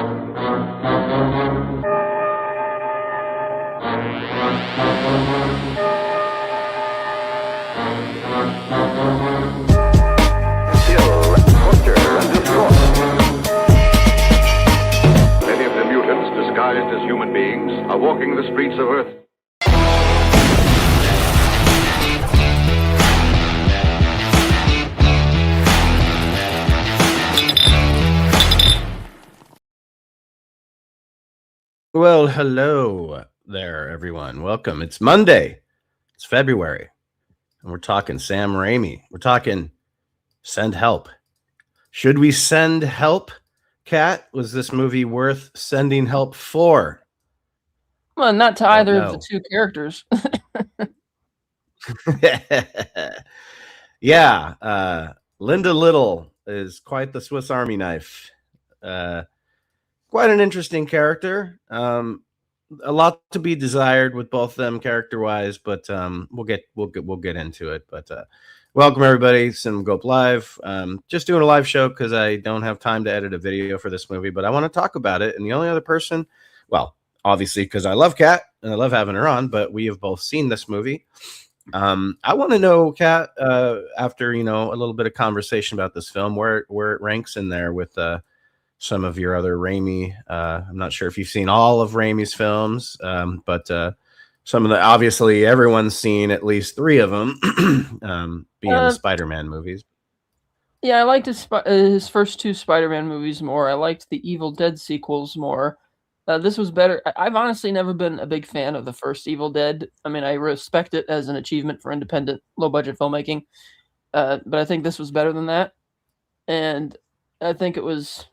Many of the mutants, disguised as human beings, are walking the streets of Earth. Well, hello there, everyone. Welcome. It's Monday. It's February. And we're talking Sam Raimi. We're talking send help. Should we send help, Kat? Was this movie worth sending help for? Well, not to either of the two characters. Yeah. Linda Little is quite the Swiss Army knife. Quite an interesting character. A lot to be desired with both them character-wise, but we'll get into it. But welcome everybody, Cinema Go Up Live. Just doing a live show because I don't have time to edit a video for this movie, but I want to talk about it. And the only other person, well, obviously because I love Kat and I love having her on, but we have both seen this movie. I want to know, Kat, after a little bit of conversation about this film, where it ranks in there with some of your other Raimi. I'm not sure if you've seen all of Raimi's films, but some of the, obviously everyone's seen at least 3 of them, being the Spider-Man movies. Yeah, I liked his first 2 Spider-Man movies more. I liked the Evil Dead sequels more. This was better. I've honestly never been a big fan of the first Evil Dead. I mean, I respect it as an achievement for independent, low-budget filmmaking, but I think this was better than that. And I think it was...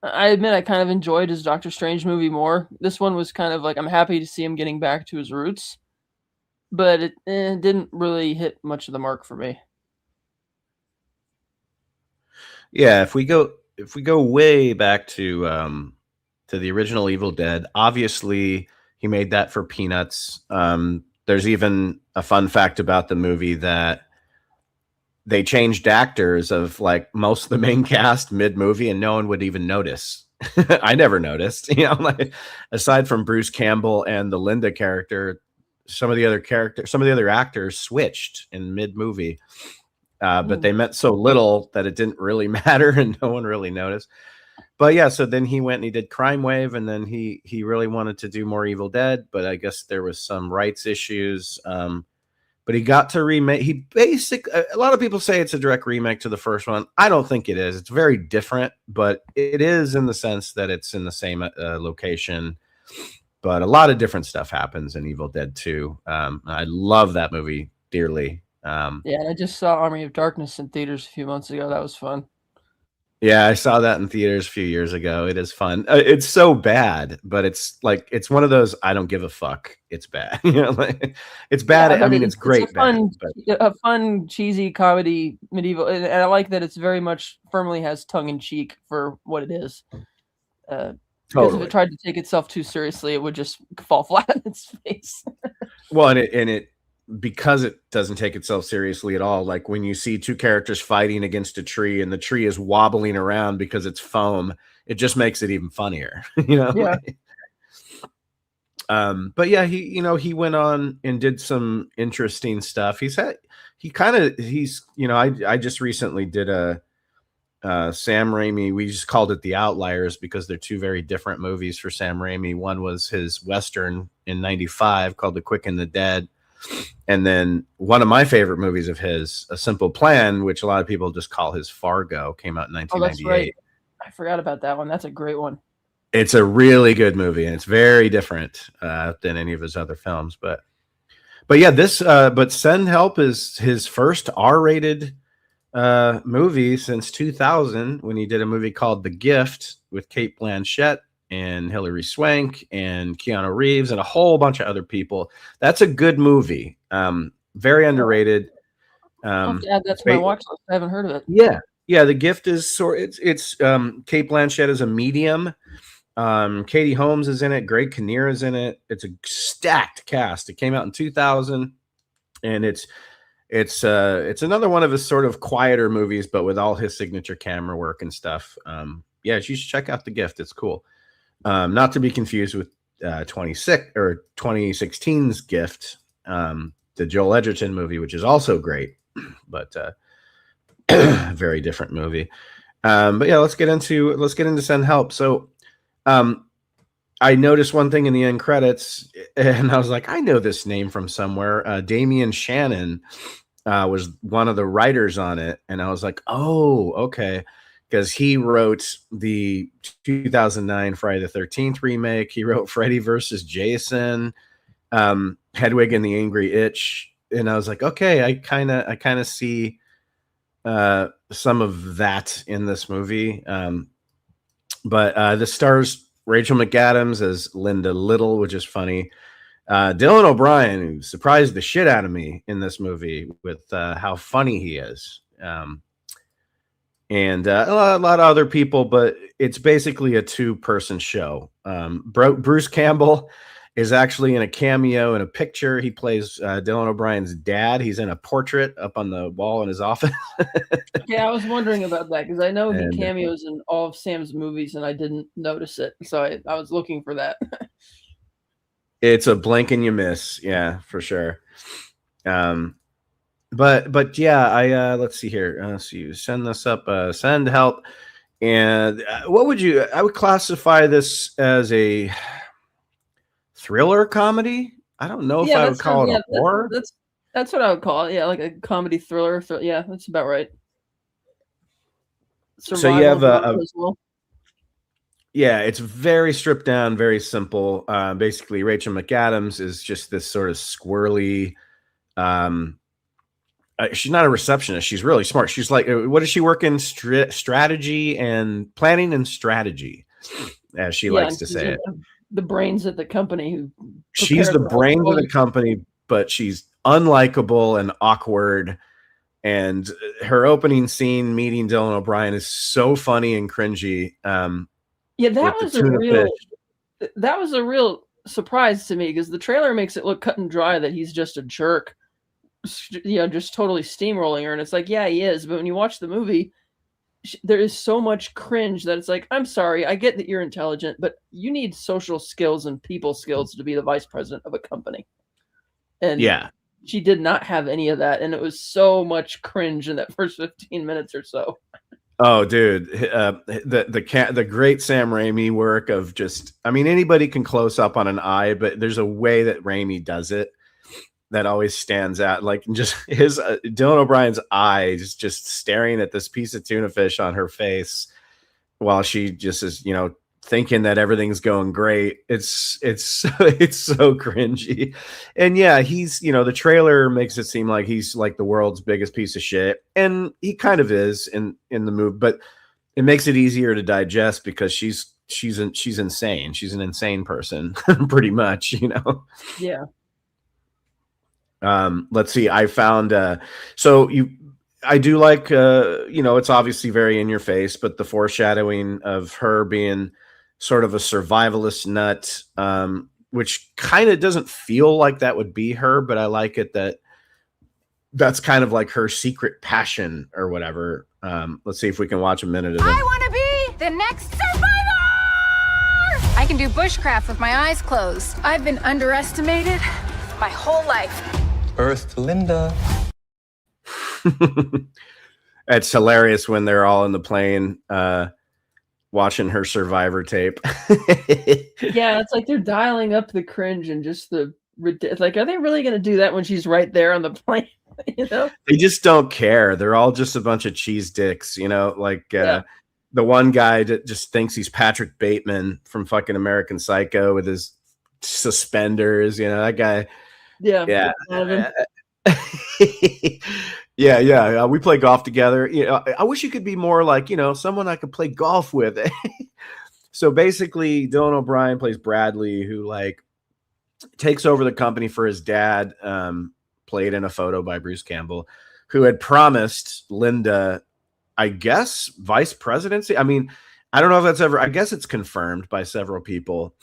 I admit I kind of enjoyed his Doctor Strange movie more. This one was kind of like, I'm happy to see him getting back to his roots, but it didn't really hit much of the mark for me. Yeah, if we go way back to the original Evil Dead, obviously he made that for peanuts. There's even a fun fact about the movie that they changed actors of like most of the main cast mid-movie and no one would even notice. I never noticed, like aside from Bruce Campbell and the Linda character, some of the other actors switched in mid-movie. But they meant so little that it didn't really matter and no one really noticed. But yeah, so then he went and he did Crime Wave, and then he really wanted to do more Evil Dead, but I guess there was some rights issues. But he got to remake. A lot of people say it's a direct remake to the first one. I don't think it is. It's very different, but it is in the sense that it's in the same location. But a lot of different stuff happens in Evil Dead 2. I love that movie dearly. Yeah, I just saw Army of Darkness in theaters a few months ago. That was fun. Yeah, I saw that in theaters a few years ago. It is fun. It's so bad, but it's one of those I don't give a fuck. It's bad. It's bad. Yeah, I mean, it's great. A fun, cheesy comedy, medieval, and I like that it's very much firmly has tongue in cheek for what it is. Because if it tried to take itself too seriously, it would just fall flat on its face. Well, and it because it doesn't take itself seriously at all. Like when you see 2 characters fighting against a tree and the tree is wobbling around because it's foam, it just makes it even funnier, Yeah. But yeah, he went on and did some interesting stuff. I just recently did a Sam Raimi. We just called it The Outliers because they're 2 very different movies for Sam Raimi. One was his Western in 95 called The Quick and the Dead. And then one of my favorite movies of his, A Simple Plan, which a lot of people just call his Fargo, came out in 1998. Oh, that's right. I forgot about that one. That's a great one. It's a really good movie, and it's very different than any of his other films. But yeah, but Send Help is his first R-rated movie since 2000, when he did a movie called The Gift with Cate Blanchett and Hilary Swank and Keanu Reeves and a whole bunch of other people. That's a good movie. Very underrated. That's my watch list. I haven't heard of it. Yeah. The Gift is it's Cate Blanchett is a medium. Katie Holmes is in it. Greg Kinnear is in it. It's a stacked cast. It came out in 2000, and it's another one of his sort of quieter movies, but with all his signature camera work and stuff. yeah, you should check out The Gift. It's cool. Not to be confused with 2016's Gift, the Joel Edgerton movie, which is also great, but very different movie. But yeah, let's get into Send Help. So I noticed one thing in the end credits, and I was like, I know this name from somewhere. Damian Shannon was one of the writers on it, and I was like, oh, okay, because he wrote the 2009 Friday the 13th remake. He wrote Freddy versus Jason, Hedwig and the Angry Itch, and I was like, okay, I kind of see some of that in this movie. But the stars Rachel McAdams as Linda Little, which is funny. Dylan O'Brien, who surprised the shit out of me in this movie with how funny he is. And a lot of other people, but it's basically a two-person show. Bruce Campbell is actually in a cameo in a picture. He plays Dylan O'Brien's dad. He's in a portrait up on the wall in his office. Yeah, I was wondering about that because I know he cameos in all of Sam's movies, and I didn't notice it, so I was looking for that. It's a blink and you miss, yeah, for sure. But yeah, I let's see here. So you send this up, Send Help, and what would you? I would classify this as a thriller comedy. I don't know if I would call it a horror. That's what I would call it. Yeah, like a comedy thriller. Yeah, that's about right. So you have yeah, it's very stripped down, very simple. Basically, Rachel McAdams is just this sort of squirrely. She's not a receptionist. She's really smart. She's like, what does she work in? Strategy and planning and strategy, as she likes to say it. The brains of the company. She's the brains of the company, but she's unlikable and awkward. And her opening scene meeting Dylan O'Brien is so funny and cringy. Yeah, that was a real surprise to me because the trailer makes it look cut and dry that he's just a jerk, just totally steamrolling her. And it's like, yeah, he is. But when you watch the movie, there is so much cringe that it's like, I'm sorry, I get that you're intelligent, but you need social skills and people skills to be the vice president of a company. And yeah, she did not have any of that. And it was so much cringe in that first 15 minutes or so. Oh, dude, the great Sam Raimi work of just, I mean, anybody can close up on an eye, but there's a way that Raimi does it that always stands out. Like just his Dylan O'Brien's eye just staring at this piece of tuna fish on her face while she just is, thinking that everything's going great. It's so cringy. And yeah, he's, the trailer makes it seem like he's like the world's biggest piece of shit. And he kind of is in the movie, but it makes it easier to digest because she's insane. She's an insane person, pretty much, Yeah. Let's see. I found I do like it's obviously very in your face, but the foreshadowing of her being sort of a survivalist nut, which kind of doesn't feel like that would be her, but I like it that's kind of like her secret passion or whatever. Let's see if we can watch a minute of it. I want to be the next survivor! I can do bushcraft with my eyes closed. I've been underestimated my whole life. Earth to Linda. It's hilarious when they're all in the plane watching her Survivor tape. Yeah, it's like they're dialing up the cringe and just the like, are they really going to do that when she's right there on the plane? They just don't care. They're all just a bunch of cheese dicks, the one guy that just thinks he's Patrick Bateman from fucking American Psycho with his suspenders, that guy. Yeah. Yeah. We play golf together. I wish you could be more like, someone I could play golf with. So basically, Dylan O'Brien plays Bradley, who takes over the company for his dad, played in a photo by Bruce Campbell, who had promised Linda, I guess, vice presidency. I mean, I don't know if that's ever, I guess it's confirmed by several people.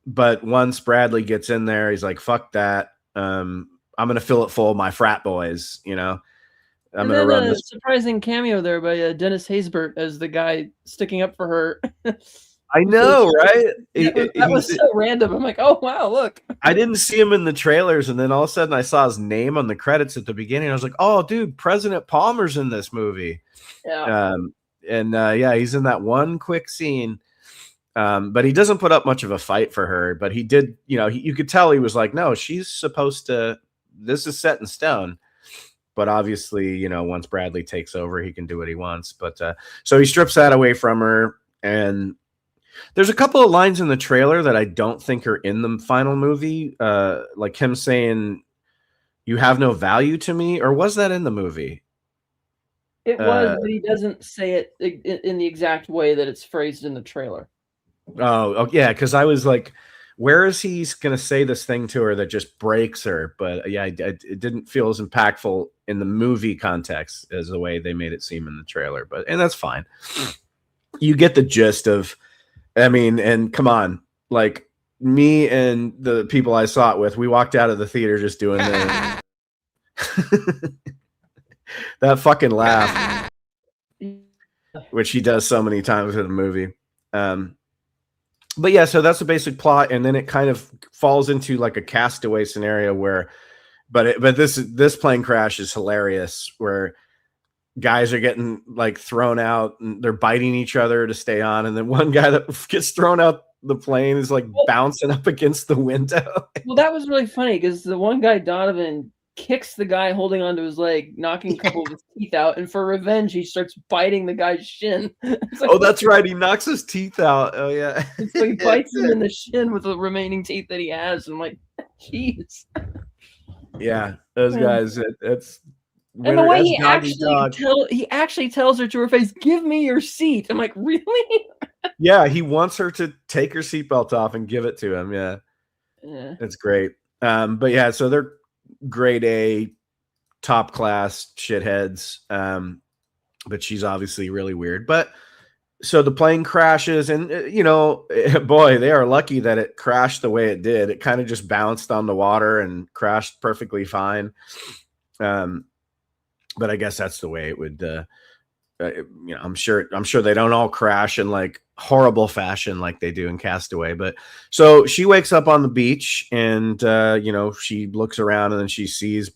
But once Bradley gets in there, he's like, fuck that. I'm going to fill it full of my frat boys, I'm And gonna then run a this. surprising cameo there by Dennis Haysbert as the guy sticking up for her. I know, right? That was so random. I'm like, oh wow, look. I didn't see him in the trailers, and then all of a sudden I saw his name on the credits at the beginning. I was like, oh, dude, President Palmer's in this movie. Yeah. Yeah, he's in that one quick scene. But he doesn't put up much of a fight for her. But he did, you could tell he was like, no, she's supposed to. This is set in stone. But obviously, once Bradley takes over, he can do what he wants. But so he strips that away from her, and there's a couple of lines in the trailer that I don't think are in the final movie, like him saying, "You have no value to me," or was that in the movie? It was, but he doesn't say it in the exact way that it's phrased in the trailer. Oh yeah, because I was like, where is he going to say this thing to her that just breaks her? But yeah, it didn't feel as impactful in the movie context as the way they made it seem in the trailer. And that's fine. You get the gist of, I mean, and come on, like me and the people I saw it with, we walked out of the theater just doing that fucking laugh, which he does so many times in the movie. But yeah, so that's the basic plot, and then it kind of falls into like a Castaway scenario where, but this plane crash is hilarious, where guys are getting like thrown out and they're biting each other to stay on, and then one guy that gets thrown out the plane is like bouncing up against the window. Well, that was really funny because the one guy, Donovan, kicks the guy holding onto his leg, knocking a couple of his teeth out, and for revenge, he starts biting the guy's shin. Like, oh, that's right. He knocks his teeth out. Oh, yeah. So he bites him in the shin with the remaining teeth that he has. I'm like, jeez. Yeah, those guys, it's... And the way he actually tells her to her face, "Give me your seat." I'm like, really? Yeah, he wants her to take her seatbelt off and give it to him. Yeah. It's great. But yeah, so they're grade A, top class shitheads. But she's obviously really weird. But so the plane crashes, and boy, they are lucky that it crashed the way it did. It kind of just bounced on the water and crashed perfectly fine. But I guess that's the way it would. I'm sure they don't all crash in like horrible fashion like they do in Castaway. But so she wakes up on the beach, and she looks around, and then she sees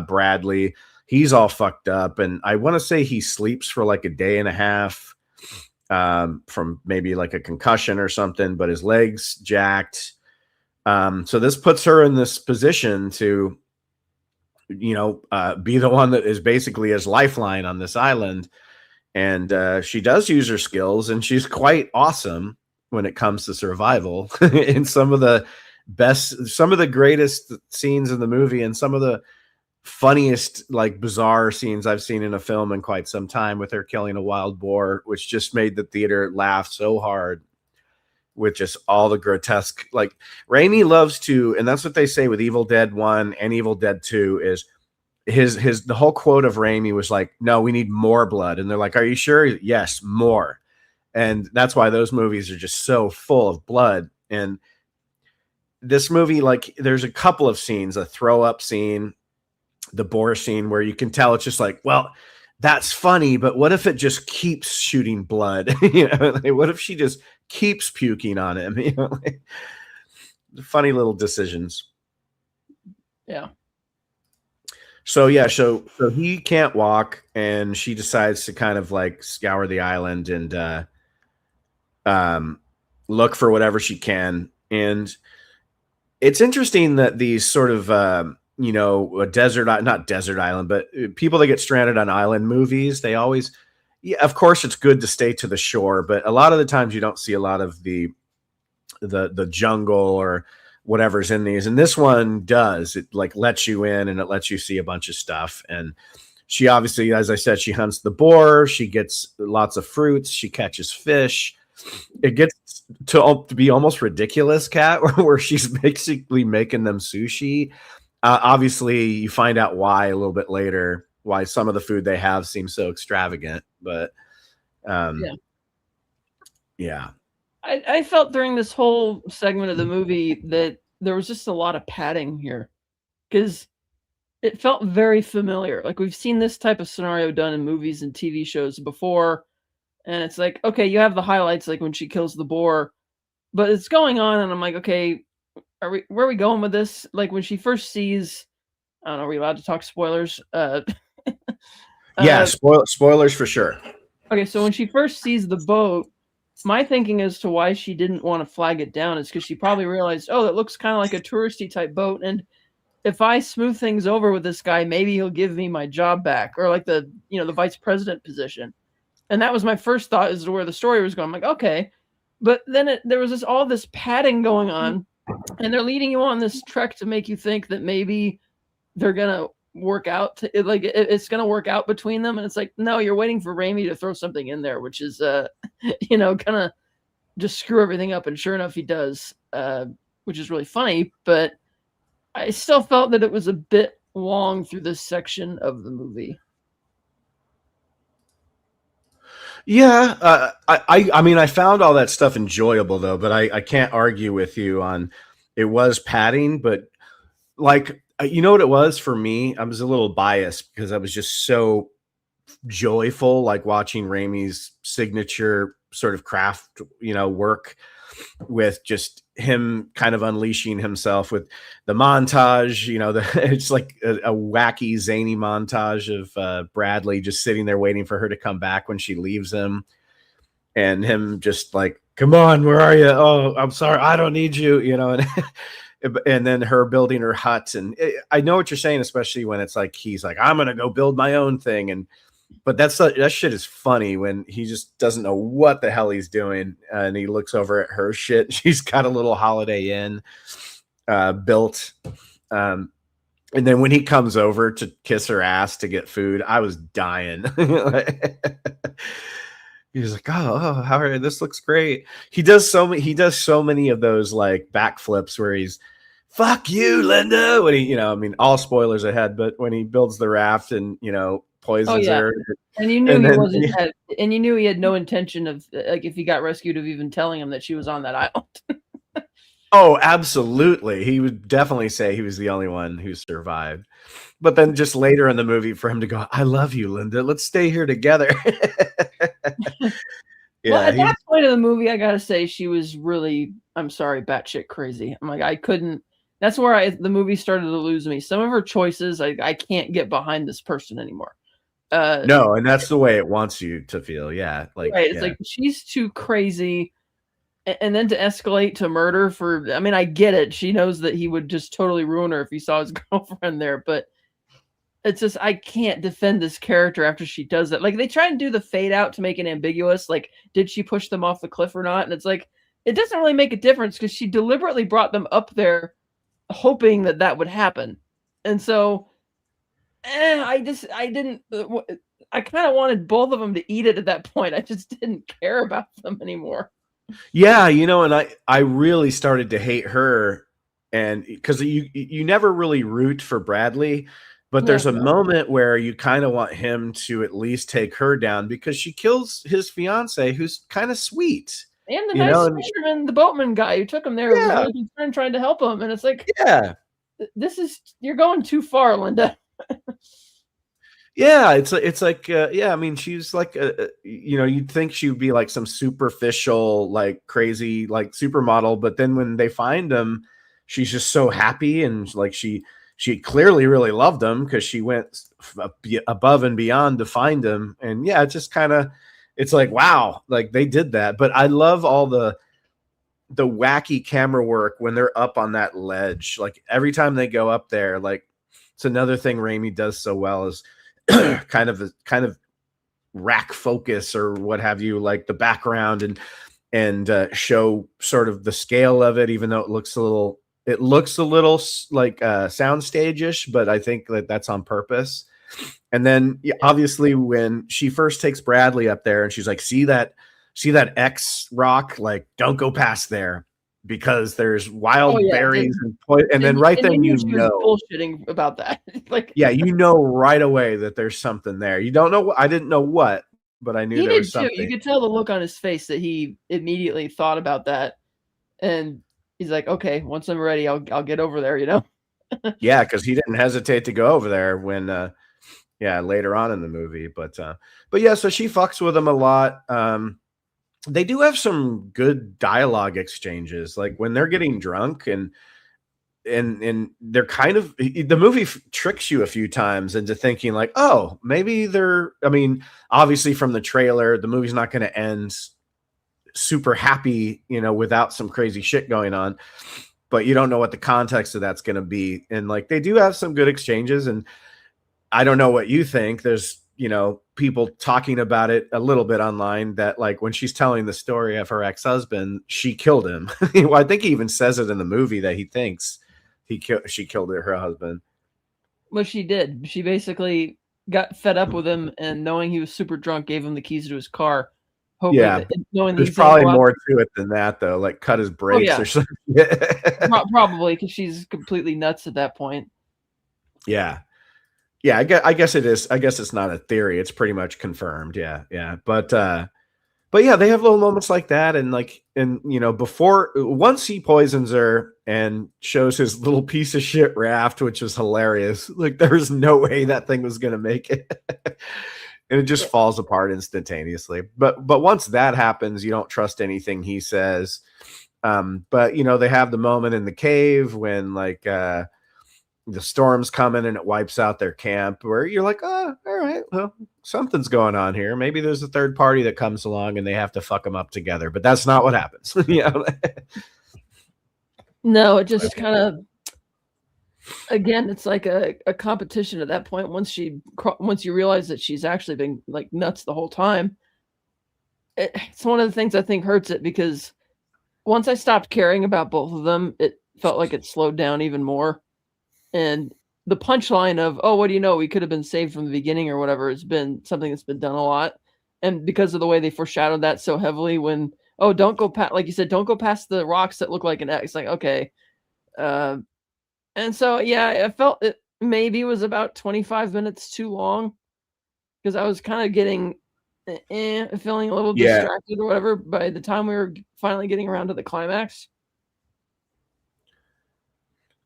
Bradley. He's all fucked up, and I want to say he sleeps for like a day and a half from maybe like a concussion or something, but his legs jacked. So this puts her in this position to be the one that is basically his lifeline on this island. And she does use her skills, and she's quite awesome when it comes to survival. In some of the greatest scenes in the movie, and some of the funniest, like, bizarre scenes I've seen in a film in quite some time, with her killing a wild boar, which just made the theater laugh so hard with just all the grotesque. Like, Raimi loves to, and that's what they say with Evil Dead 1 and Evil Dead 2, is the whole quote of Raimi was like, "No, we need more blood." And they're like, "Are you sure?" "Yes, more." And that's why those movies are just so full of blood. And this movie, like, there's a couple of scenes, a throw up scene, the boar scene, where you can tell it's just like, well, that's funny, but what if it just keeps shooting blood? Like, what if she just keeps puking on him? Like, funny little decisions. Yeah. So yeah, so he can't walk, and she decides to kind of like scour the island and look for whatever she can. And it's interesting that these sort of a not desert island, but people that get stranded on island movies, they always, yeah, of course it's good to stay to the shore, but a lot of the times you don't see a lot of the jungle or whatever's in these. And this one does. It like lets you in, and it lets you see a bunch of stuff. And she obviously, as I said, she hunts the boar. She gets lots of fruits. She catches fish. It gets to be almost ridiculous, Kat, where she's basically making them sushi. Obviously, you find out why a little bit later, why some of the food they have seems so extravagant. But yeah. I felt during this whole segment of the movie that there was just a lot of padding here, because it felt very familiar. Like we've seen this type of scenario done in movies and TV shows before, and it's like, okay, you have the highlights, like when she kills the boar, but it's going on, and I'm like, okay, where are we going with this? Like when she first sees, I don't know, are we allowed to talk spoilers? Yeah, spoilers for sure. Okay, so when she first sees the boat, my thinking as to why she didn't want to flag it down is because she probably realized, oh, that looks kind of like a touristy type boat, and if I smooth things over with this guy, maybe he'll give me my job back, or like the vice president position. And that was my first thought as to where the story was going. I'm like, okay, but then there was all this padding going on, and they're leading you on this trek to make you think that maybe they're gonna work out. It's gonna work out between them, and it's like, no, you're waiting for Raimi to throw something in there, which is kind of just screw everything up. And sure enough, he does, which is really funny, but I still felt that it was a bit long through this section of the movie. Yeah, I mean, I found all that stuff enjoyable though, but I can't argue with you on it was padding, but like you know what it was for me? I was a little biased because I was just so joyful, like watching Raimi's signature sort of craft, work with just him kind of unleashing himself with the montage, it's like a wacky, zany montage of Bradley just sitting there waiting for her to come back when she leaves him. And him just like, come on, where are you? Oh, I'm sorry. I don't need you, and then her building her hut. And I know what you're saying, especially when it's like, he's like, I'm going to go build my own thing. But that shit is funny when he just doesn't know what the hell he's doing, and he looks over at her shit. She's got a little Holiday Inn built, and then when he comes over to kiss her ass to get food, I was dying. He's like, oh, how are this looks great. He does so many of those like backflips where he's fuck you, Linda. When he, all spoilers ahead, but when he builds the raft and poisons her, and you knew and you knew he had no intention of, like, if he got rescued, of even telling him that she was on that island. Oh, absolutely. He would definitely say he was the only one who survived. But then just later in the movie for him to go, I love you, Linda. Let's stay here together. Yeah, well, at that point of the movie, I gotta say she was really, I'm sorry, batshit crazy. I'm like, I couldn't. That's where the movie started to lose me. Some of her choices, I can't get behind this person anymore. No, and that's the way it wants you to feel. Yeah, like right. It's like she's too crazy, and then to escalate to murder for. I mean, I get it. She knows that he would just totally ruin her if he saw his girlfriend there, but it's just, I can't defend this character after she does that. Like, they try and do the fade out to make it ambiguous. Like, did she push them off the cliff or not? And it's like, it doesn't really make a difference because she deliberately brought them up there hoping that would happen. And so I kind of wanted both of them to eat it at that point. I just didn't care about them anymore. Yeah, and I really started to hate her, and because you never really root for Bradley, but there's a moment where you kind of want him to at least take her down because she kills his fiance, who's kind of sweet. And the nice fisherman, the boatman guy who took him there, was really concerned, trying to help him. And it's like, you're going too far, Linda. Yeah, it's like I mean, she's like you'd think she would be like some superficial, like crazy, like supermodel, but then when they find him, she's just so happy, and like she clearly really loved him because she went above and beyond to find him. And yeah, it's just kind of, it's like, wow, like they did that. But I love all the wacky camera work when they're up on that ledge. Like every time they go up there, like it's another thing Raimi does so well is kind of rack focus or what have you, like the background and show sort of the scale of it, even though it looks a little like soundstage-ish, but I think that's on purpose. And then obviously when she first takes Bradley up there and she's like, see that X rock, like don't go past there because there's wild berries and then right then she was bullshitting about that. Like, yeah, right away that there's something there. You don't know. I didn't know what, but I knew there was something. You could tell the look on his face that he immediately thought about that, and he's like, okay, once I'm ready, I'll get over there, Yeah, because he didn't hesitate to go over there when later on in the movie. But yeah, so she fucks with him a lot. They do have some good dialogue exchanges, like when they're getting drunk and they're kind of the movie tricks you a few times into thinking like, oh, maybe they're. I mean, obviously from the trailer, the movie's not going to end super happy, without some crazy shit going on. But you don't know what the context of that's going to be, and like they do have some good exchanges. And I don't know what you think. There's people talking about it a little bit online that like when she's telling the story of her ex-husband, she killed him. Well, I think he even says it in the movie that he thinks she killed her husband. Well, she did. She basically got fed up with him, and knowing he was super drunk, gave him the keys to his car. Yeah, knowing there's probably more to it than that, though. Like cut his brakes or something. Probably because she's completely nuts at that point. Yeah. I guess it is. I guess it's not a theory. It's pretty much confirmed. Yeah. But yeah, they have little moments like that, and once he poisons her and shows his little piece of shit raft, which is hilarious. Like there's no way that thing was gonna make it, and it just falls apart instantaneously. But once that happens, you don't trust anything he says. But they have the moment in the cave when like the storm's coming and it wipes out their camp, where you're like, oh, all right, well, something's going on here. Maybe there's a third party that comes along and they have to fuck them up together, but that's not what happens. No, it just kind of, again, it's like a competition at that point. Once you realize that she's actually been like nuts the whole time, it's one of the things I think hurts it, because once I stopped caring about both of them, it felt like it slowed down even more. And the punchline of, oh, what do you know? We could have been saved from the beginning or whatever has been something that's been done a lot. And because of the way they foreshadowed that so heavily when, oh, don't go past, like you said, don't go past the rocks that look like an X. Like, okay. And so, yeah, I felt it maybe was about 25 minutes too long, because I was kind of getting feeling a little distracted or whatever by the time we were finally getting around to the climax.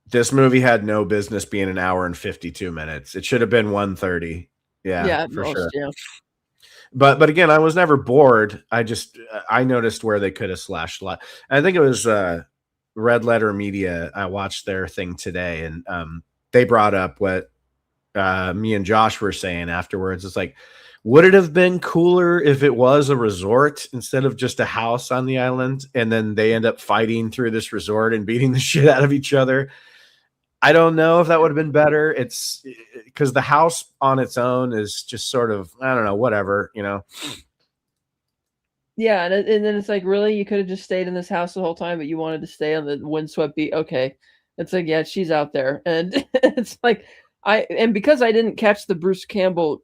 This movie had no business being an hour and 52 minutes. It should have been 1:30. Yeah, for sure. Yeah. But again, I was never bored. I noticed where they could have slashed a lot. I think it was Red Letter Media. I watched their thing today, and they brought up what me and Josh were saying afterwards. It's like, would it have been cooler if it was a resort instead of just a house on the island? And then they end up fighting through this resort and beating the shit out of each other. I don't know if that would have been better. It's because the house on its own is just sort of, I don't know, whatever, Yeah, and then it's like, really, you could have just stayed in this house the whole time, but you wanted to stay on the windswept beach. Okay, it's like, yeah, she's out there, and it's like because I didn't catch the Bruce Campbell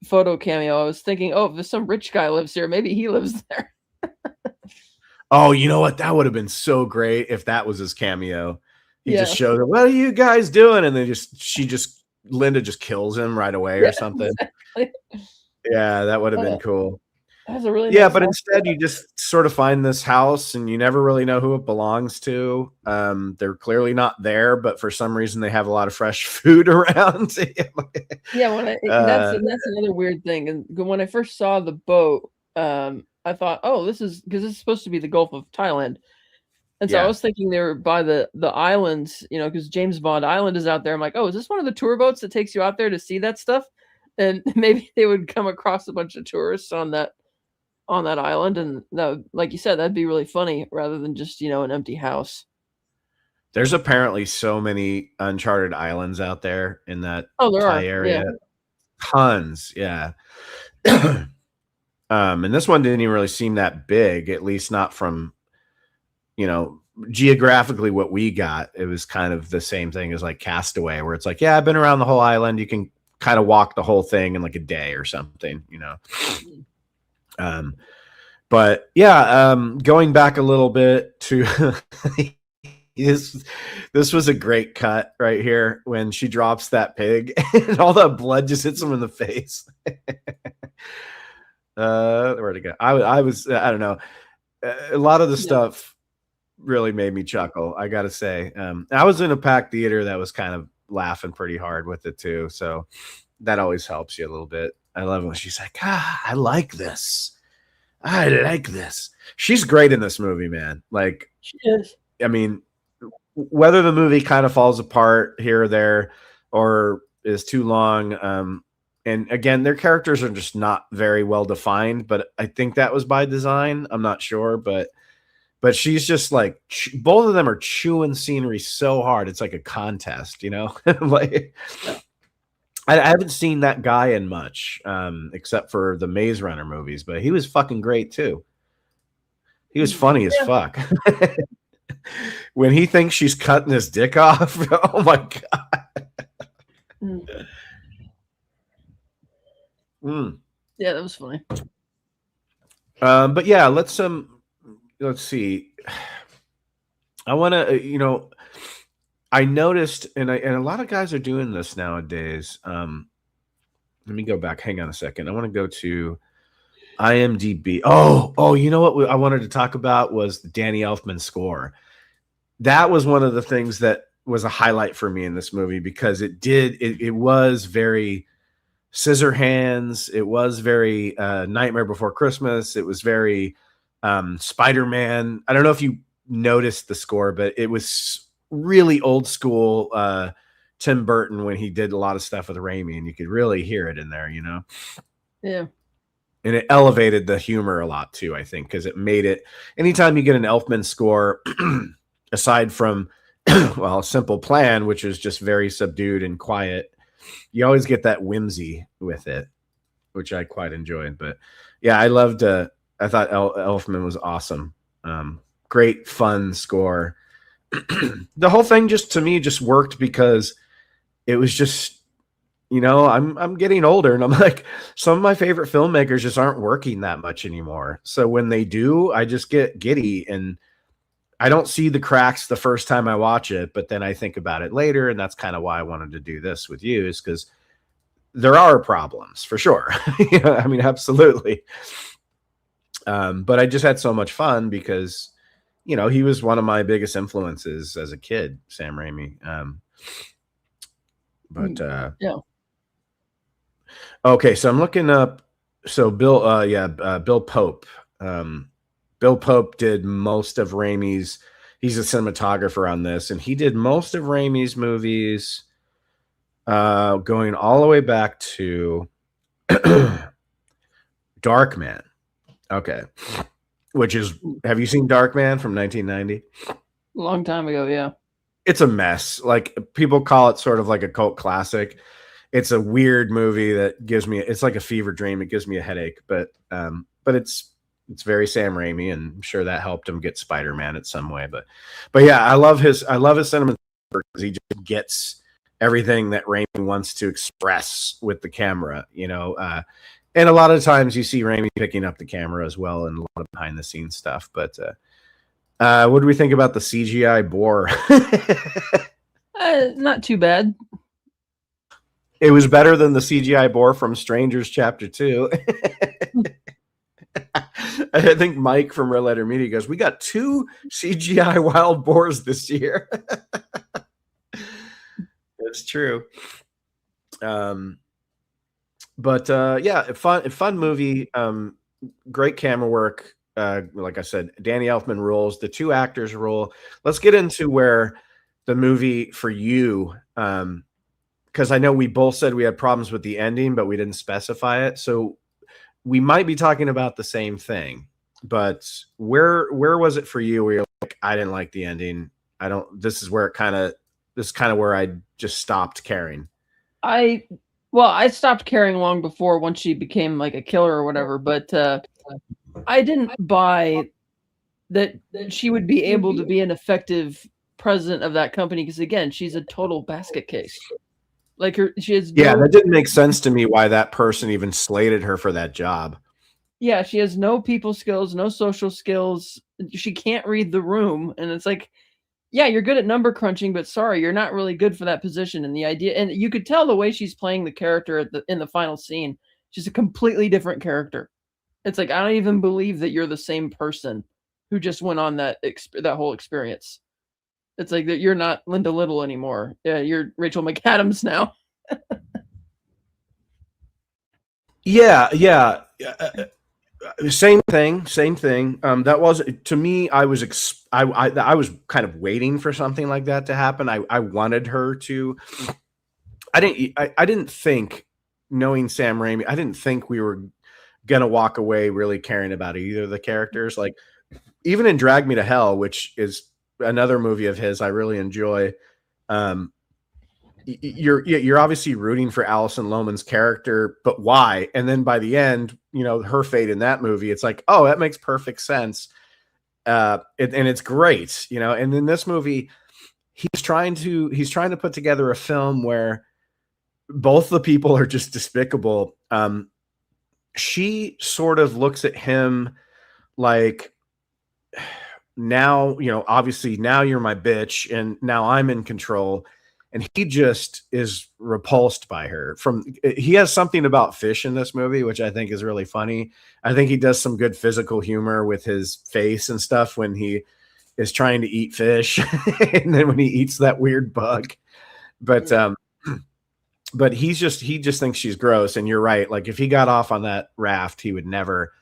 photo cameo, I was thinking, oh, if there's some rich guy lives here, maybe he lives there. Oh, you know what? That would have been so great if that was his cameo. He just showed her, what are you guys doing? And then Linda just kills him right away or something. Exactly. Yeah, that would have been cool. That was a really but instead you just sort of find this house and you never really know who it belongs to. They're clearly not there, but for some reason they have a lot of fresh food around. Yeah, that's another weird thing. And when I first saw the boat, I thought, oh, this is because it's supposed to be the Gulf of Thailand. And so I was thinking they were by the islands, because James Bond Island is out there. I'm like, oh, is this one of the tour boats that takes you out there to see that stuff? And maybe they would come across a bunch of tourists on that island. And no, like you said, that'd be really funny rather than just, an empty house. There's apparently so many uncharted islands out there in that Thai area. Yeah. Tons. Yeah. And this one didn't even really seem that big, at least not from, geographically what we got. It was kind of the same thing as like Castaway, where it's like, yeah, I've been around the whole island. You can kind of walk the whole thing in like a day or something, But yeah, going back a little bit to this was a great cut right here when she drops that pig and all the blood just hits him in the face. Where'd it go? I don't know. A lot of the stuff really made me chuckle, I gotta say. I was in a packed theater that was kind of laughing pretty hard with it too, so that always helps you a little bit. I love when she's like, I like this. I like this. She's great in this movie, man. Like, She is. I mean, whether the movie kind of falls apart here or there or is too long, and again, their characters are just not very well defined, but I think that was by design. I'm not sure, but she's just like both of them are chewing scenery so hard. It's like a contest, you know? Like I haven't seen that guy in much, except for the Maze Runner movies, but he was fucking great too. He was funny as fuck. When he thinks she's cutting his dick off, oh my god. Yeah, that was funny. But yeah, let's see. I want to, I noticed, and a lot of guys are doing this nowadays. Let me go back. Hang on a second. I want to go to IMDb. Oh, you know what I wanted to talk about was the Danny Elfman score. That was one of the things that was a highlight for me in this movie because it was very Scissorhands. It was very Nightmare Before Christmas. It was very Spider-Man. I don't know if you noticed the score, but it was really old school Tim Burton when he did a lot of stuff with Raimi, and you could really hear it in there, Yeah. And it elevated the humor a lot too, I think, because it made it. Anytime you get an Elfman score, aside from well, Simple Plan, which is just very subdued and quiet, you always get that whimsy with it, which I quite enjoyed. But yeah, I loved. I thought Elfman was awesome. Great fun score. The whole thing to me worked because it was just, I'm getting older and I'm like, some of my favorite filmmakers just aren't working that much anymore. So when they do, I just get giddy and I don't see the cracks the first time I watch it, but then I think about it later. And that's kind of why I wanted to do this with you, is because there are problems for sure. I mean, absolutely. But I just had so much fun because, he was one of my biggest influences as a kid, Sam Raimi. Yeah. Okay, so I'm looking up. So Bill Pope. Bill Pope did most of Raimi's. He's a cinematographer on this, and he did most of Raimi's movies, going all the way back to Darkman. Okay, have you seen Darkman from 1990? A long time ago, yeah. It's a mess. Like, people call it sort of like a cult classic. It's a weird movie that it's like a fever dream. It gives me a headache, but it's very Sam Raimi, and I'm sure that helped him get Spider-Man in some way. But yeah, I love his cinematography because he just gets everything that Raimi wants to express with the camera, and a lot of times you see Raimi picking up the camera as well and a lot of behind the scenes stuff. But what do we think about the CGI boar? Not too bad. It was better than the CGI boar from Strangers Chapter 2. I think Mike from Red Letter Media goes, we got 2 CGI wild boars this year. That's true. But yeah, fun movie. Great camera work. Like I said, Danny Elfman rules. The 2 actors rule. Let's get into where the movie for you, because I know we both said we had problems with the ending, but we didn't specify it. So we might be talking about the same thing. But where was it for you where you're like, I didn't like the ending? This is kind of where I just stopped caring. I stopped caring long before, once she became like a killer or whatever, but I didn't buy that she would be able to be an effective president of that company because, again, she's a total basket case. Like, she has that didn't make sense to me why that person even slated her for that job. Yeah, she has no people skills, no social skills. She can't read the room, and it's like, yeah, you're good at number crunching, but sorry, you're not really good for that position. And the idea, and you could tell the way she's playing the character in the final scene, she's a completely different character. It's like, I don't even believe that you're the same person who just went on that whole experience. It's like that you're not Linda Little anymore. Yeah, you're Rachel McAdams now. Yeah, yeah. Same thing. That was, to me, I was I was kind of waiting for something like that to happen. I wanted her to. I didn't think, knowing Sam Raimi, I didn't think we were gonna walk away really caring about either of the characters. Like, even in Drag Me to Hell, which is another movie of his I really enjoy. Um, you're obviously rooting for Alison Lohman's character, but why? And then by the end, her fate in that movie, it's like, oh, that makes perfect sense. And it's great, And in this movie, he's trying to put together a film where both the people are just despicable. She sort of looks at him like, now, obviously now you're my bitch and now I'm in control. And he just is repulsed by her. He has something about fish in this movie, which I think is really funny. I think he does some good physical humor with his face and stuff when he is trying to eat fish. And then when he eats that weird bug, but he just thinks she's gross. And you're right. Like, if he got off on that raft, he would never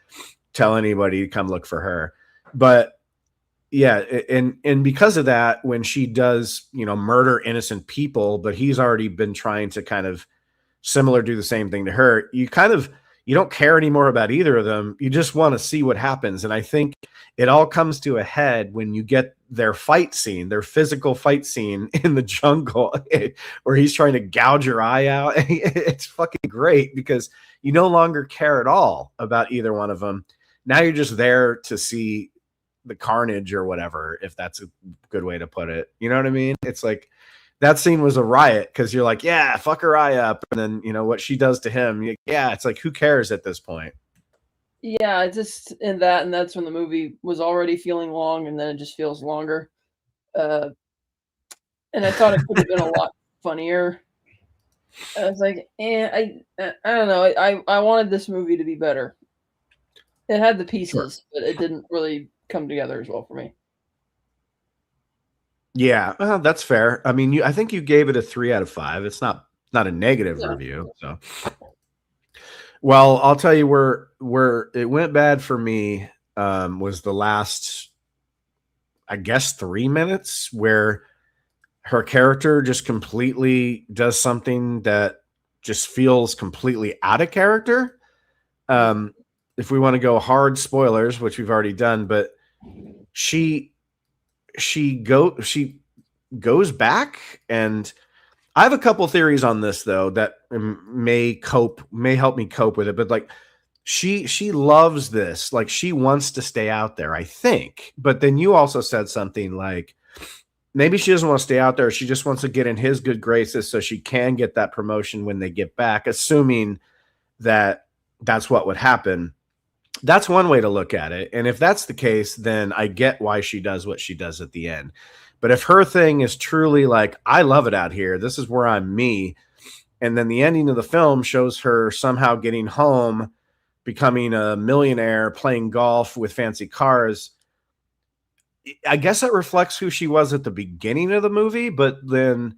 tell anybody to come look for her. But yeah, and because of that, when she does, murder innocent people, but he's already been trying to kind of similar do the same thing to her, you don't care anymore about either of them. You just want to see what happens. And I think it all comes to a head when you get their physical fight scene in the jungle where he's trying to gouge her eye out. It's fucking great because you no longer care at all about either one of them. Now you're just there to see the carnage or whatever, if that's a good way to put it. You know what I mean? It's like that scene was a riot because you're like, yeah, fuck her eye up. And then, what she does to him. Yeah. It's like, who cares at this point? Yeah, just in that, and that's when the movie was already feeling long, and then it just feels longer. And I thought it could have been a lot funnier. I was like, I don't know. I wanted this movie to be better. It had the pieces, but it didn't really come together as well for me. Yeah, that's fair. I mean, I think you gave it a 3 out of 5. It's not a negative review. So, well, I'll tell you where it went bad for me was the last, I guess, 3 minutes where her character just completely does something that just feels completely out of character. If we want to go hard spoilers, which we've already done, but she goes back, and I have a couple theories on this though that may help me cope with it. But like, she loves this, like she wants to stay out there, I think. But then you also said something like, maybe she doesn't want to stay out there. She just wants to get in his good graces so she can get that promotion when they get back, assuming that that's what would happen. That's one way to look at it. And if that's the case, then I get why she does what she does at the end. But if her thing is truly like, I love it out here, this is where I'm me, and then the ending of the film shows her somehow getting home, becoming a millionaire, playing golf with fancy cars, I guess that reflects who she was at the beginning of the movie. But then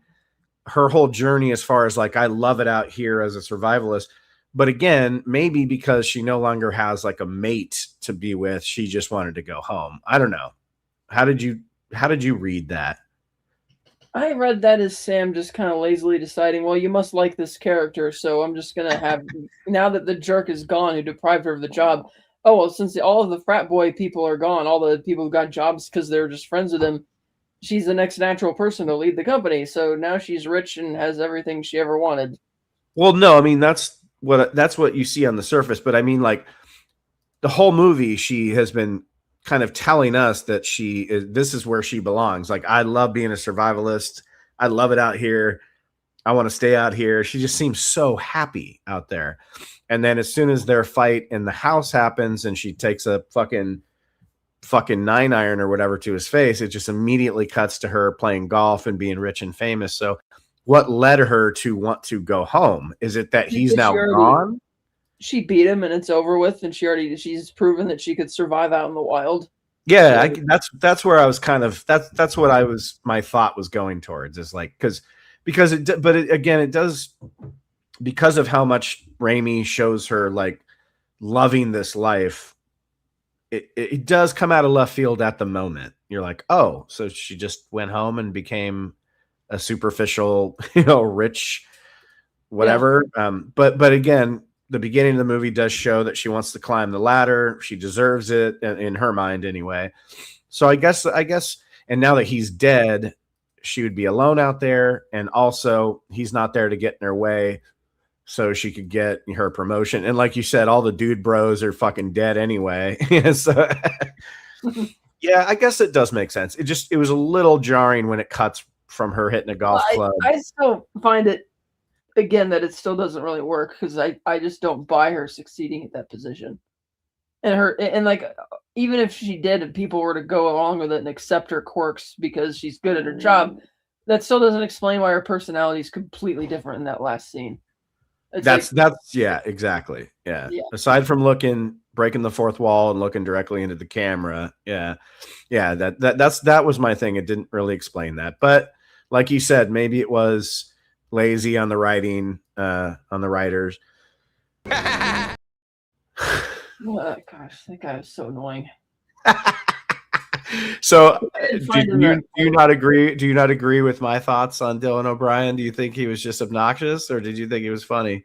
her whole journey as far as like, I love it out here as a survivalist. But again, maybe because she no longer has like a mate to be with, she just wanted to go home. I don't know. How did you read that? I read that as Sam just kind of lazily deciding, well, you must like this character, so I'm just going to have, now that the jerk is gone who deprived her of the job, oh, well, since all of the frat boy people are gone, all the people who got jobs because they're just friends with him, she's the next natural person to lead the company. So now she's rich and has everything she ever wanted. Well, no, I mean, that's what you see on the surface. But I mean, like, the whole movie, she has been kind of telling us that this is where she belongs. Like, I love being a survivalist. I love it out here. I want to stay out here. She just seems so happy out there. And then as soon as their fight in the house happens and she takes a fucking 9-iron or whatever to his face, it just immediately cuts to her playing golf and being rich and famous. So what led her to want to go home? Is it that he's now gone? She beat him and it's over with, and she's proven that she could survive out in the wild. Yeah, that's where I was kind of that's what my thought was going towards is like because again it does because of how much Raimi shows her like loving this life. It does come out of left field at the moment. You're like, oh, so she just went home and became a superficial, rich whatever. Yeah. But again, the beginning of the movie does show that she wants to climb the ladder. She deserves it in her mind anyway. So I guess, and now that he's dead, she would be alone out there. And also he's not there to get in her way so she could get her promotion. And like you said, all the dude bros are fucking dead anyway. So yeah, I guess it does make sense. It was a little jarring when it cuts from her hitting a golf club. I still find it, again, that it still doesn't really work because I just don't buy her succeeding at that position. And like, even if she did and people were to go along with it and accept her quirks because she's good at her job, that still doesn't explain why her personality is completely different in that last scene. That's yeah, exactly. Yeah. Aside from breaking the fourth wall and looking directly into the camera. Yeah. That was my thing. It didn't really explain that. But like you said, maybe it was lazy on the writing, on the writers. Oh, gosh, that guy was so annoying. So do you not agree with my thoughts on Dylan O'Brien? Do you think he was just obnoxious or did you think he was funny?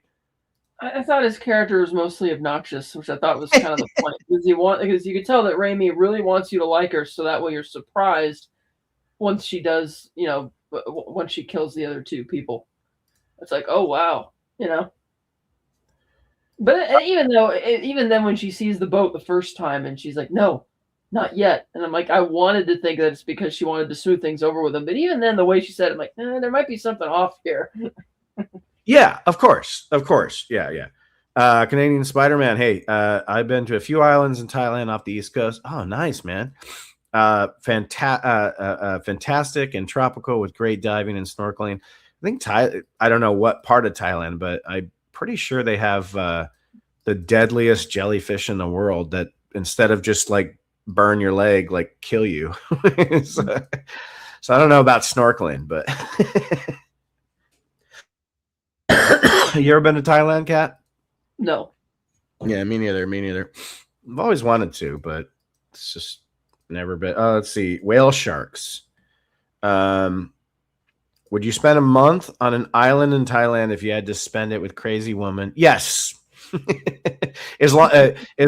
I thought his character was mostly obnoxious, which I thought was kind of the point. Because you could tell that Raimi really wants you to like her, so that way you're surprised once she does, once she kills the other two people. It's like, oh wow, But even then, when she sees the boat the first time and she's like, no, not yet. And I'm like, I wanted to think that it's because she wanted to smooth things over with him. But even then, the way she said it, I'm like, there might be something off here. Yeah, of course. Yeah. Canadian Spider-Man. Hey, I've been to a few islands in Thailand off the East Coast. Oh, nice, man. Fantastic and tropical with great diving and snorkeling. I think I don't know what part of Thailand, but I'm pretty sure they have the deadliest jellyfish in the world that instead of just like burn your leg, like kill you. So I don't know about snorkeling, but you ever been to Thailand, Kat? No. Yeah, me neither. I've always wanted to, but it's just never been. Oh, let's see. Whale sharks. Would you spend a month on an island in Thailand if you had to spend it with crazy woman? Yes. as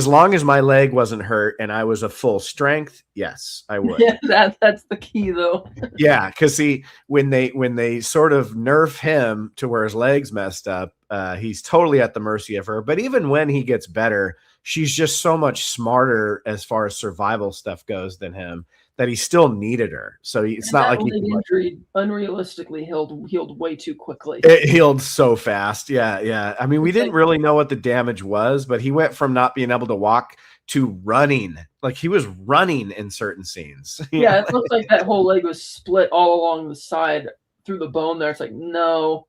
long as my leg wasn't hurt and I was a full strength, yes, I would. Yeah, that's the key though. Yeah, because when they sort of nerf him to where his leg's messed up, he's totally at the mercy of her. But even when he gets better, she's just so much smarter as far as survival stuff goes than him that he still needed her. So it's not like the injury unrealistically healed way too quickly. It healed so fast. Yeah. I mean, we didn't really know what the damage was, but he went from not being able to walk to running. Like he was running in certain scenes. Yeah, it looks like that whole leg was split all along the side through the bone there. It's like, no.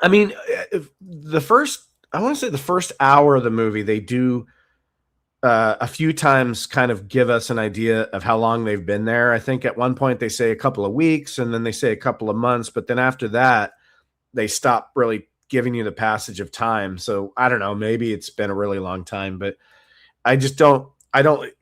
I mean, the first hour of the movie, they do a few times kind of give us an idea of how long they've been there. I think at one point they say a couple of weeks and then they say a couple of months, but then after that they stop really giving you the passage of time. So I don't know, maybe it's been a really long time, but I just don't, to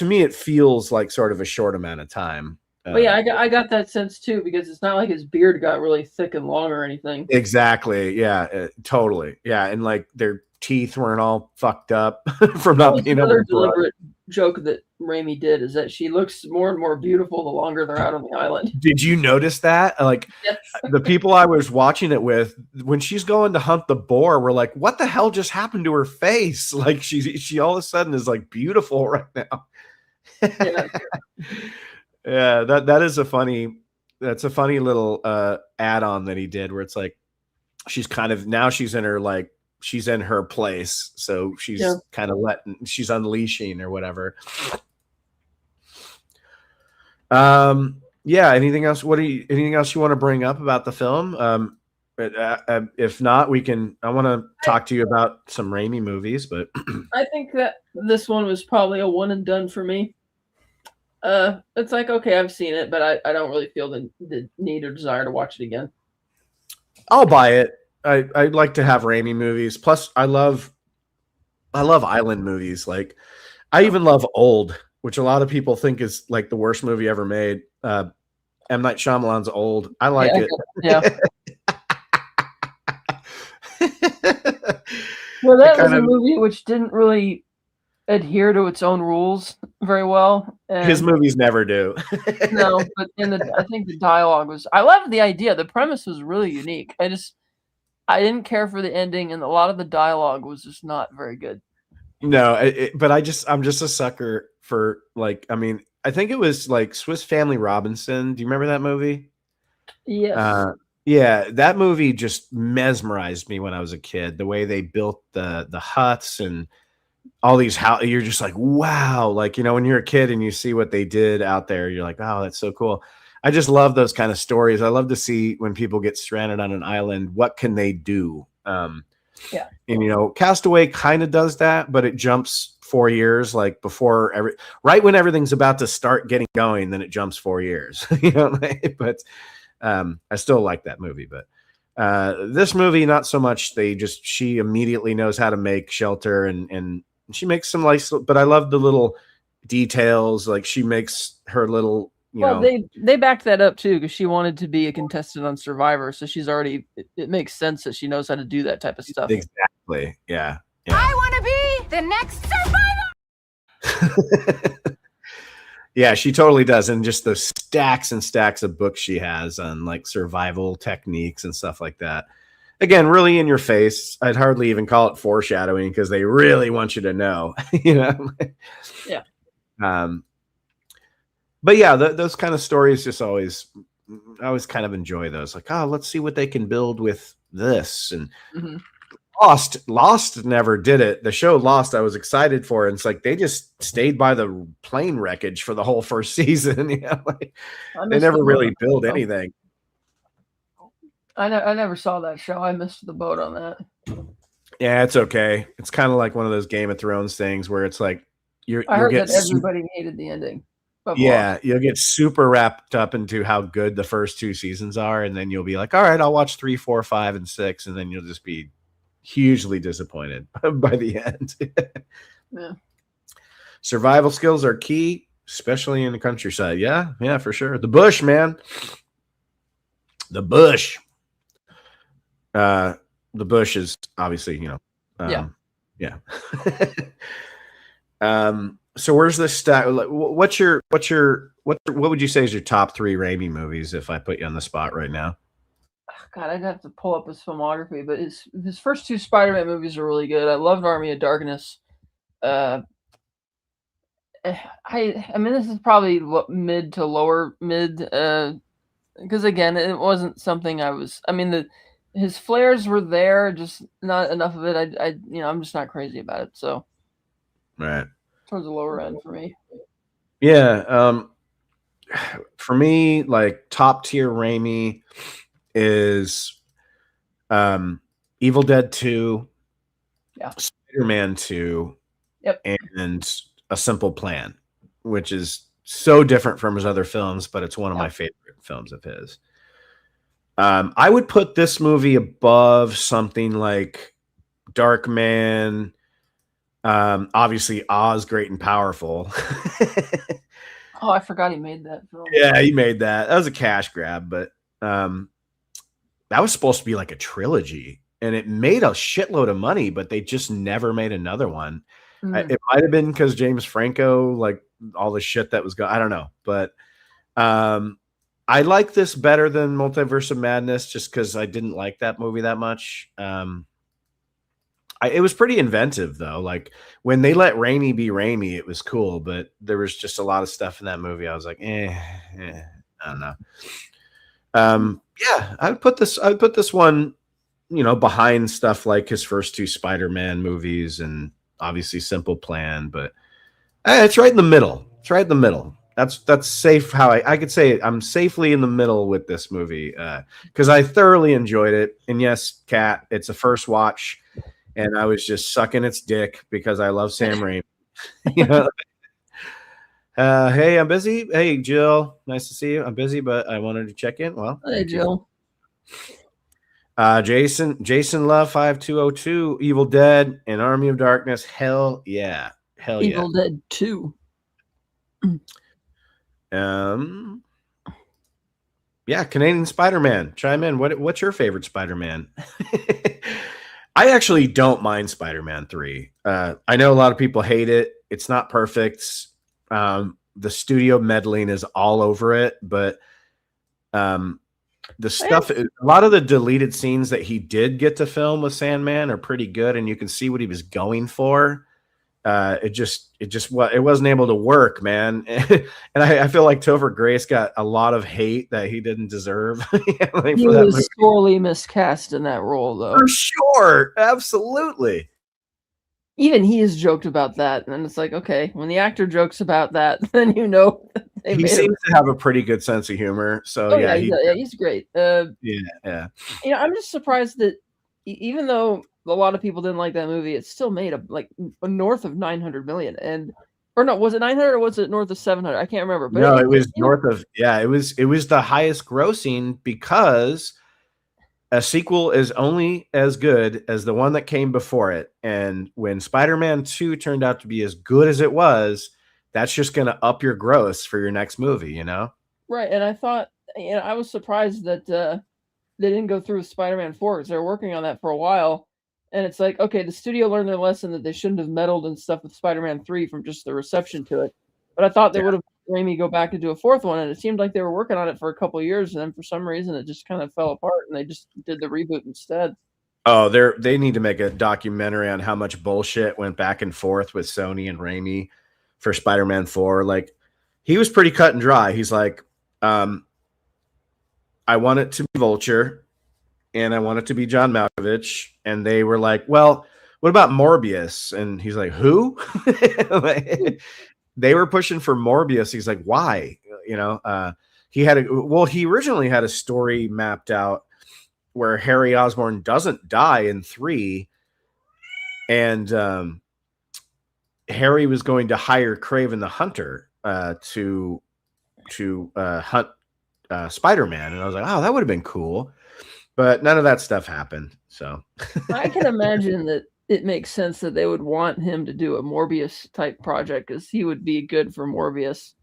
me, it feels like sort of a short amount of time. Well, yeah, I got that sense too, because it's not like his beard got really thick and long or anything. Exactly. Yeah, totally. Yeah. And like their teeth weren't all fucked up from not being able to. Another deliberate joke that Raimi did is that she looks more and more beautiful the longer they're out on the island. Did you notice that? Like yes. The people I was watching it with, when she's going to hunt the boar, were like, what the hell just happened to her face? Like she all of a sudden is like beautiful right now. Yeah. Yeah, that's a funny little add-on that he did where it's like she's kind of now she's in her place, so she's kind of she's unleashing or whatever. Yeah, anything else you want to bring up about the film? But if not, we can. I want to talk to you about some Raimi movies, but I think that this one was probably a one and done for me. It's like, okay, I've seen it, but I don't really feel the need or desire to watch it again. I'll buy it. I like to have Raimi movies. Plus, I love island movies. Like, I even love Old, which a lot of people think is like the worst movie ever made. M. Night Shyamalan's Old. I like it. Yeah. Well, that was a movie which didn't really adhere to its own rules very well. And his movies never do. no, but I think the dialogue was. I loved the idea. The premise was really unique. I didn't care for the ending, and a lot of the dialogue was just not very good. No, but I'm just a sucker for, like, I mean, I think it was like Swiss Family Robinson. Do you remember that movie? Yes. Yeah, that movie just mesmerized me when I was a kid. The way they built the huts and all these you're just like, wow. Like, when you're a kid and you see what they did out there, you're like, oh, that's so cool. I just love those kind of stories. I love to see when people get stranded on an island, what can they do? Yeah. And, Castaway kind of does that, but it jumps 4 years, like right when everything's about to start getting going, then it jumps 4 years, but I still like that movie, but this movie, not so much. She immediately knows how to make shelter and she makes some but I love the little details. Like, she makes her little, they backed that up too, because she wanted to be a contestant on Survivor, so she's already. It makes sense that she knows how to do that type of stuff. Exactly. Yeah. I want to be the next survivor. Yeah, she totally does. And just the stacks and stacks of books she has on, like, survival techniques and stuff like that. Again, really in your face. I'd hardly even call it foreshadowing, because they really want you to know. Yeah. But yeah, those kind of stories just I always kind of enjoy those. Like, oh, let's see what they can build with this. And Lost never did it. The show Lost, I was excited for, and it's like they just stayed by the plane wreckage for the whole first season. They never really built anything. I never saw that show. I missed the boat on that. Yeah, it's okay. It's kind of like one of those Game of Thrones things where it's like I heard that everybody hated the ending. Yeah, you'll get super wrapped up into how good the first 2 seasons are, and then you'll be like, all right, I'll watch 3, 4, 5, and 6, and then you'll just be hugely disappointed by the end. Yeah. Survival skills are key, especially in the countryside. Yeah, for sure. The bush, man. The bush. The bush is obviously, yeah. So where's this stack? What would you say is your top 3 Raimi movies if I put you on the spot right now? God, I'd have to pull up his filmography, but his first 2 Spider-Man movies are really good. I loved Army of Darkness. I mean, this is probably mid to lower mid, because again, it wasn't something his flares were there, just not enough of it. I'm just not crazy about it. So, right. Towards the lower end for me. Yeah. For me, like, top tier Raimi is Evil Dead 2, Spider-Man 2, and A Simple Plan, which is so different from his other films, but it's one of my favorite films of his. I would put this movie above something like Darkman. Obviously Oz, Great and Powerful. Oh, I forgot he made that film. Yeah, he made that. That was a cash grab, but that was supposed to be like a trilogy, and it made a shitload of money, but they just never made another one. It might have been because James Franco, like, all the shit that was going, I don't know, but I like this better than Multiverse of Madness just because I didn't like that movie that much. It was pretty inventive, though. Like, when they let Raimi be Raimi, it was cool, but there was just a lot of stuff in that movie. I was like, I don't know. Yeah, I would put this one, behind stuff like his first 2 Spider-Man movies and obviously Simple Plan, but it's right in the middle. It's right in the middle. That's safe. How I could say I'm safely in the middle with this movie because I thoroughly enjoyed it. And yes, Kat, it's a first watch, and I was just sucking its dick because I love Sam Raimi. You know. Hey, I'm busy. Hey, Jill, nice to see you. I'm busy, but I wanted to check in. Well, Hey, Jill. Jason Love 5202, Evil Dead, and Army of Darkness. Hell yeah, Evil Dead 2. Yeah, Canadian Spider-Man. Chime in. What's your favorite Spider-Man? I actually don't mind Spider-Man 3. I know a lot of people hate it. It's not perfect. The studio meddling is all over it, but the stuff, a lot of the deleted scenes that he did get to film with Sandman are pretty good, and you can see what he was going for. It wasn't able to work, man. And I feel like Topher Grace got a lot of hate that he didn't deserve. He was sorely miscast in that role, though. For sure, absolutely. Even he has joked about that, and it's like, okay, when the actor jokes about that, then you know he seems to have a pretty good sense of humor. So he's great. Yeah. You know, I'm just surprised that even though a lot of people didn't like that movie, it still made north of 900 million. Was it 900 or was it north of 700? I can't remember. But no, it was north of. Yeah, it was the highest grossing because a sequel is only as good as the one that came before it. And when Spider-Man 2 turned out to be as good as it was, that's just going to up your gross for your next movie, you know? Right. And I thought, I was surprised that they didn't go through with Spider-Man 4 because they were working on that for a while. And it's like, okay, the studio learned their lesson that they shouldn't have meddled and stuff with Spider-Man 3 from just the reception to it. But I thought they would have Raimi go back and do a fourth one, and it seemed like they were working on it for a couple of years, and then for some reason it just kind of fell apart, and they just did the reboot instead. Oh, they need to make a documentary on how much bullshit went back and forth with Sony and Raimi for Spider-Man 4. Like, he was pretty cut and dry. He's like, I want it to be Vulture, and I want it to be John Malkovich, and they were like, well, what about Morbius? And he's like, who? They were pushing for Morbius. He's like, why? You know, he originally had a story mapped out where Harry Osborn doesn't die in 3, and Harry was going to hire Kraven the Hunter to hunt Spider-Man, and I was like, oh, that would have been cool, but none of that stuff happened. So I can imagine that it makes sense that they would want him to do a Morbius type project because he would be good for Morbius,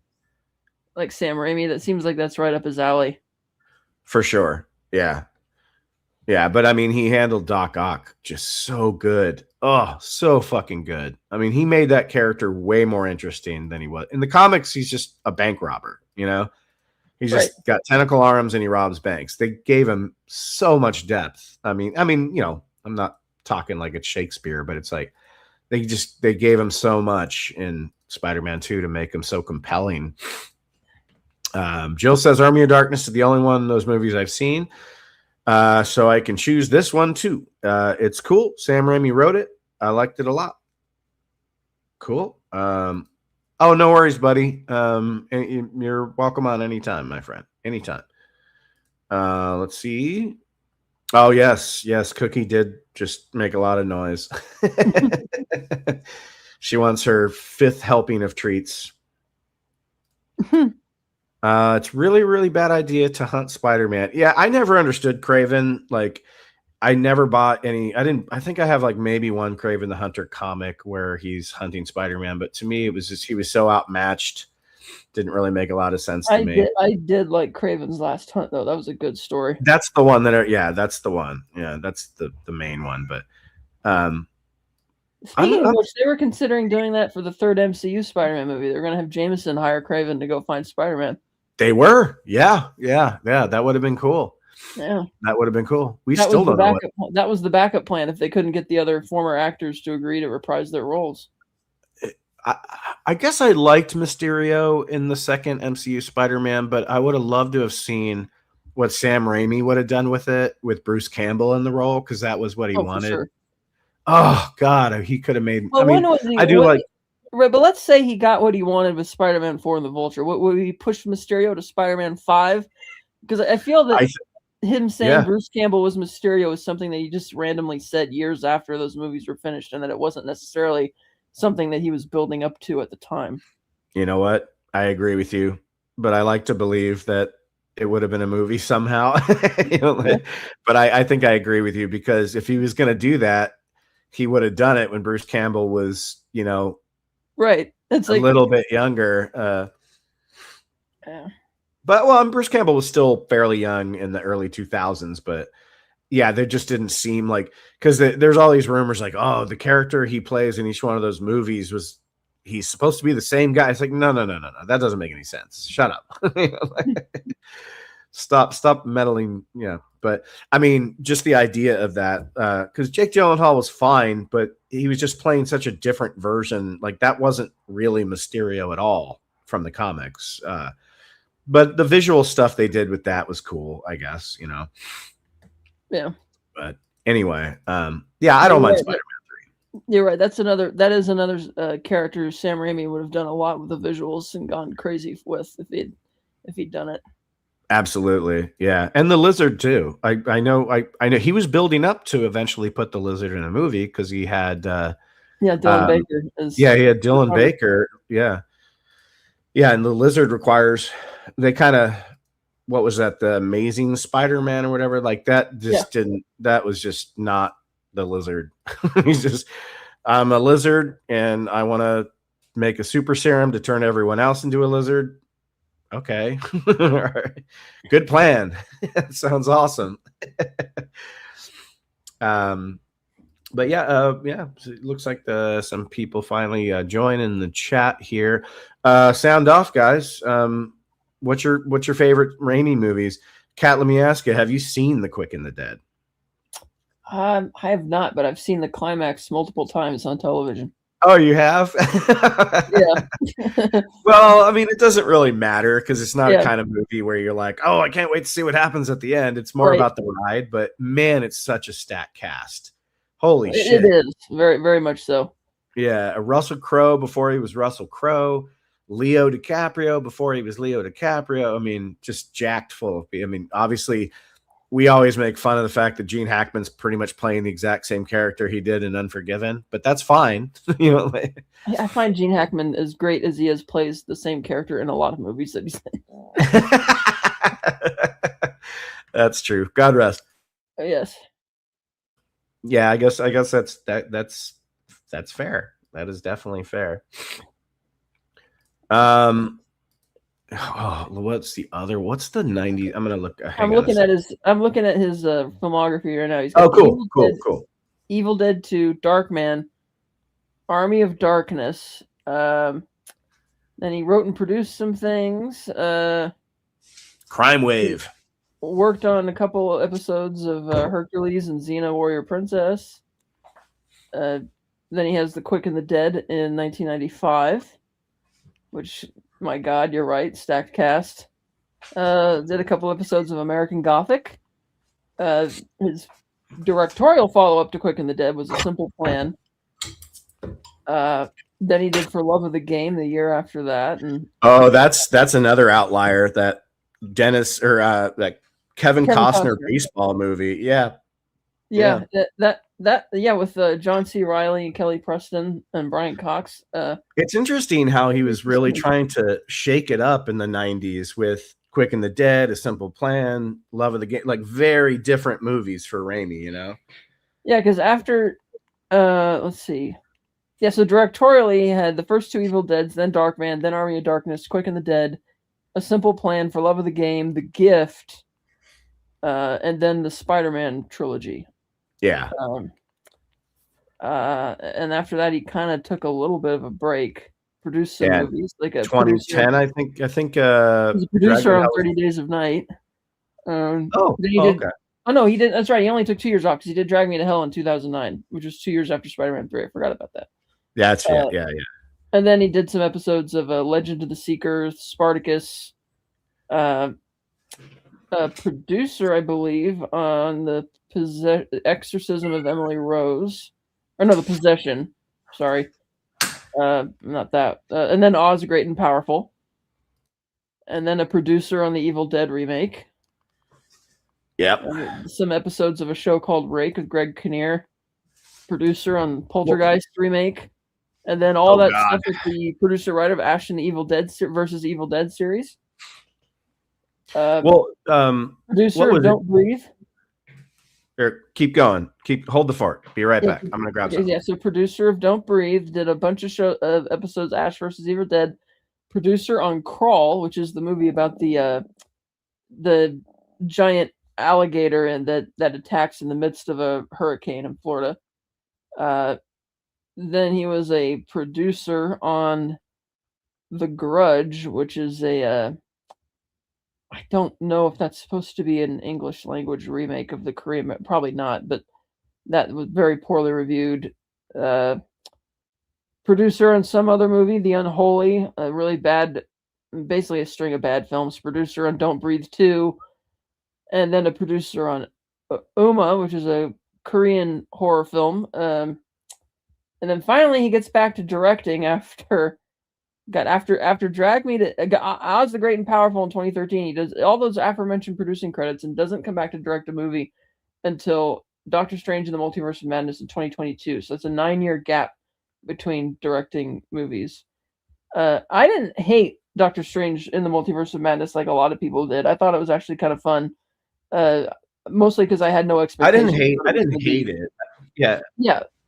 like Sam Raimi. That seems like that's right up his alley. For sure. Yeah. But I mean, he handled Doc Ock just so good. Oh, so fucking good. I mean, he made that character way more interesting than he was in the comics. He's just a bank robber, you know. He's just got tentacle arms and he robs banks. They gave him so much depth. I mean, you know, I'm not talking like it's Shakespeare, but it's like they gave him so much in Spider-Man 2 to make him so compelling. Jill says Army of Darkness is the only one of those movies I've seen, so I can choose this one too. It's cool. Sam Raimi wrote it. I liked it a lot. Cool. Oh, no worries, buddy. You're welcome on anytime, my friend. Anytime. Let's see. Oh, yes. Cookie did just make a lot of noise. She wants her 5th helping of treats. It's really, really bad idea to hunt Spider-Man. Yeah, I never understood Kraven. Like, I never bought any. I think I have like maybe one Kraven the Hunter comic where he's hunting Spider-Man, but to me, it was just he was so outmatched. Didn't really make a lot of sense to me. I did like Kraven's Last Hunt though. That was a good story. That's the one that's the one. Yeah, that's the main one. But speaking of which, they were considering doing that for the 3rd MCU Spider-Man movie. They're going to have Jameson hire Kraven to go find Spider-Man. They were, yeah. That would have been cool. Yeah, that would have been cool. We still don't know. That was the backup plan if they couldn't get the other former actors to agree to reprise their roles. I guess I liked Mysterio in the 2nd MCU Spider-Man, but I would have loved to have seen what Sam Raimi would have done with it, with Bruce Campbell in the role, because that was what he wanted. Sure. Oh God, he could have made. Well, Right, but let's say he got what he wanted with Spider-Man 4 and the Vulture. Would he push Mysterio to Spider-Man 5? Because I feel that him saying Bruce Campbell was Mysterio was something that he just randomly said years after those movies were finished, and that it wasn't necessarily something that he was building up to at the time. You know what? I agree with you, but I like to believe that it would have been a movie somehow. But I think I agree with you, because if he was going to do that, he would have done it when Bruce Campbell was, right. It's a little bit younger. But Bruce Campbell was still fairly young in the early 2000s. But yeah, they just didn't seem like, because there's all these rumors like, oh, the character he plays in each one of those movies he's supposed to be the same guy. It's like, no, that doesn't make any sense. Shut up. Stop meddling. Yeah. But I mean, just the idea of that, because Jake Gyllenhaal was fine, but he was just playing such a different version. Like, that wasn't really Mysterio at all from the comics. But the visual stuff they did with that was cool, I guess, Yeah. But anyway, I don't mind Spider-Man 3. You're right. That is another character Sam Raimi would have done a lot with the visuals and gone crazy with if he'd done it. Absolutely. Yeah. And the Lizard too. I know he was building up to eventually put the Lizard in a movie, because he had Dylan Baker. He had Dylan Baker. Yeah. Yeah, and the Lizard requires, they kind of, what was that, the Amazing Spider-Man or whatever, like that that was just not the Lizard. He's just, I'm a lizard and I want to make a super serum to turn everyone else into a lizard. Okay. All right. Good plan. Sounds awesome. But it looks like some people finally join in the chat here. Sound off, guys. What's your favorite Raimi movies? Kat, let me ask you, have you seen The Quick and the Dead? I have not, but I've seen the climax multiple times on television. Oh, you have? Yeah. Well, I mean, it doesn't really matter, because it's not a kind of movie where you're like, oh, I can't wait to see what happens at the end. It's more about the ride. But man, it's such a stacked cast. Holy shit. It is. Very, very much so. Yeah. Russell Crowe before he was Russell Crowe. Leo DiCaprio before he was Leo DiCaprio. I mean, just jacked full. I mean, obviously, we always make fun of the fact that Gene Hackman's pretty much playing the exact same character he did in Unforgiven, but that's fine. I find Gene Hackman, as great as he is, plays the same character in a lot of movies that he's in. That's true. God rest. Yes. Yeah, I guess that's fair. That is definitely fair. What's the 90s? I'm gonna look. I'm looking at his filmography right now. He's got cool. Evil Dead 2, Darkman, Army of Darkness. Then he wrote and produced some things. Crime Wave. Worked on a couple episodes of Hercules and Xena Warrior Princess. Then he has The Quick and the Dead in 1995, which, my God, you're right, stacked cast. Did a couple episodes of American Gothic. His directorial follow-up to Quick and the Dead was A Simple Plan. Then he did For Love of the Game the year after that. And that's another outlier, that that Kevin Costner baseball movie. Yeah. With John C. Reilly and Kelly Preston and Brian Cox. It's interesting how he was really trying to shake it up in the 90s with Quick and the Dead, A Simple Plan, Love of the Game, like very different movies for Raimi, Yeah, because after, let's see. Yeah, so directorially, he had the first two Evil Deads, then Darkman, then Army of Darkness, Quick and the Dead, A Simple Plan, For Love of the Game, The Gift, and then the Spider-Man trilogy. Yeah. And after that, he kind of took a little bit of a break. Produced some movies, like a 2010, I think. He's a producer on 30 Days of Night. Okay. Oh no, he did. That's right. He only took 2 years off because he did Drag Me to Hell in 2009, which was 2 years after Spider-Man 3. I forgot about that. Yeah, that's right. Yeah. And then he did some episodes of Legend of the Seeker, Spartacus. Producer, I believe, on the Exorcism of Emily Rose. Or no, The Possession. Sorry. Not that. And then Oz, Great and Powerful. And then a producer on the Evil Dead remake. Yep. Some episodes of a show called Rake with Greg Kinnear. Producer on Poltergeist remake. And then all that stuff with the producer writer of Ash and the Evil Dead versus Evil Dead series. Producer of Don't Breathe. Here, keep going. Hold the fort. Be right back. I'm gonna grab something. Yeah, so producer of Don't Breathe did a bunch of episodes Ash versus Evil Dead. Producer on Crawl, which is the movie about the giant alligator and that attacks in the midst of a hurricane in Florida. Then he was a producer on The Grudge, which is I don't know if that's supposed to be an English language remake of the Korean, probably not, but that was very poorly reviewed. Producer on some other movie, The Unholy, a really bad, basically a string of bad films. Producer on Don't Breathe 2, and then a producer on Uma, which is a Korean horror film. And then finally he gets back to directing after Drag Me to Oz the Great and Powerful in 2013. He does all those aforementioned producing credits and doesn't come back to direct a movie until Doctor Strange in the Multiverse of Madness in 2022. So it's a 9-year gap between directing movies. I didn't hate Doctor Strange in the Multiverse of Madness like a lot of people did. I thought it was actually kind of fun. Mostly because I had no expectations. I didn't hate it. Yeah.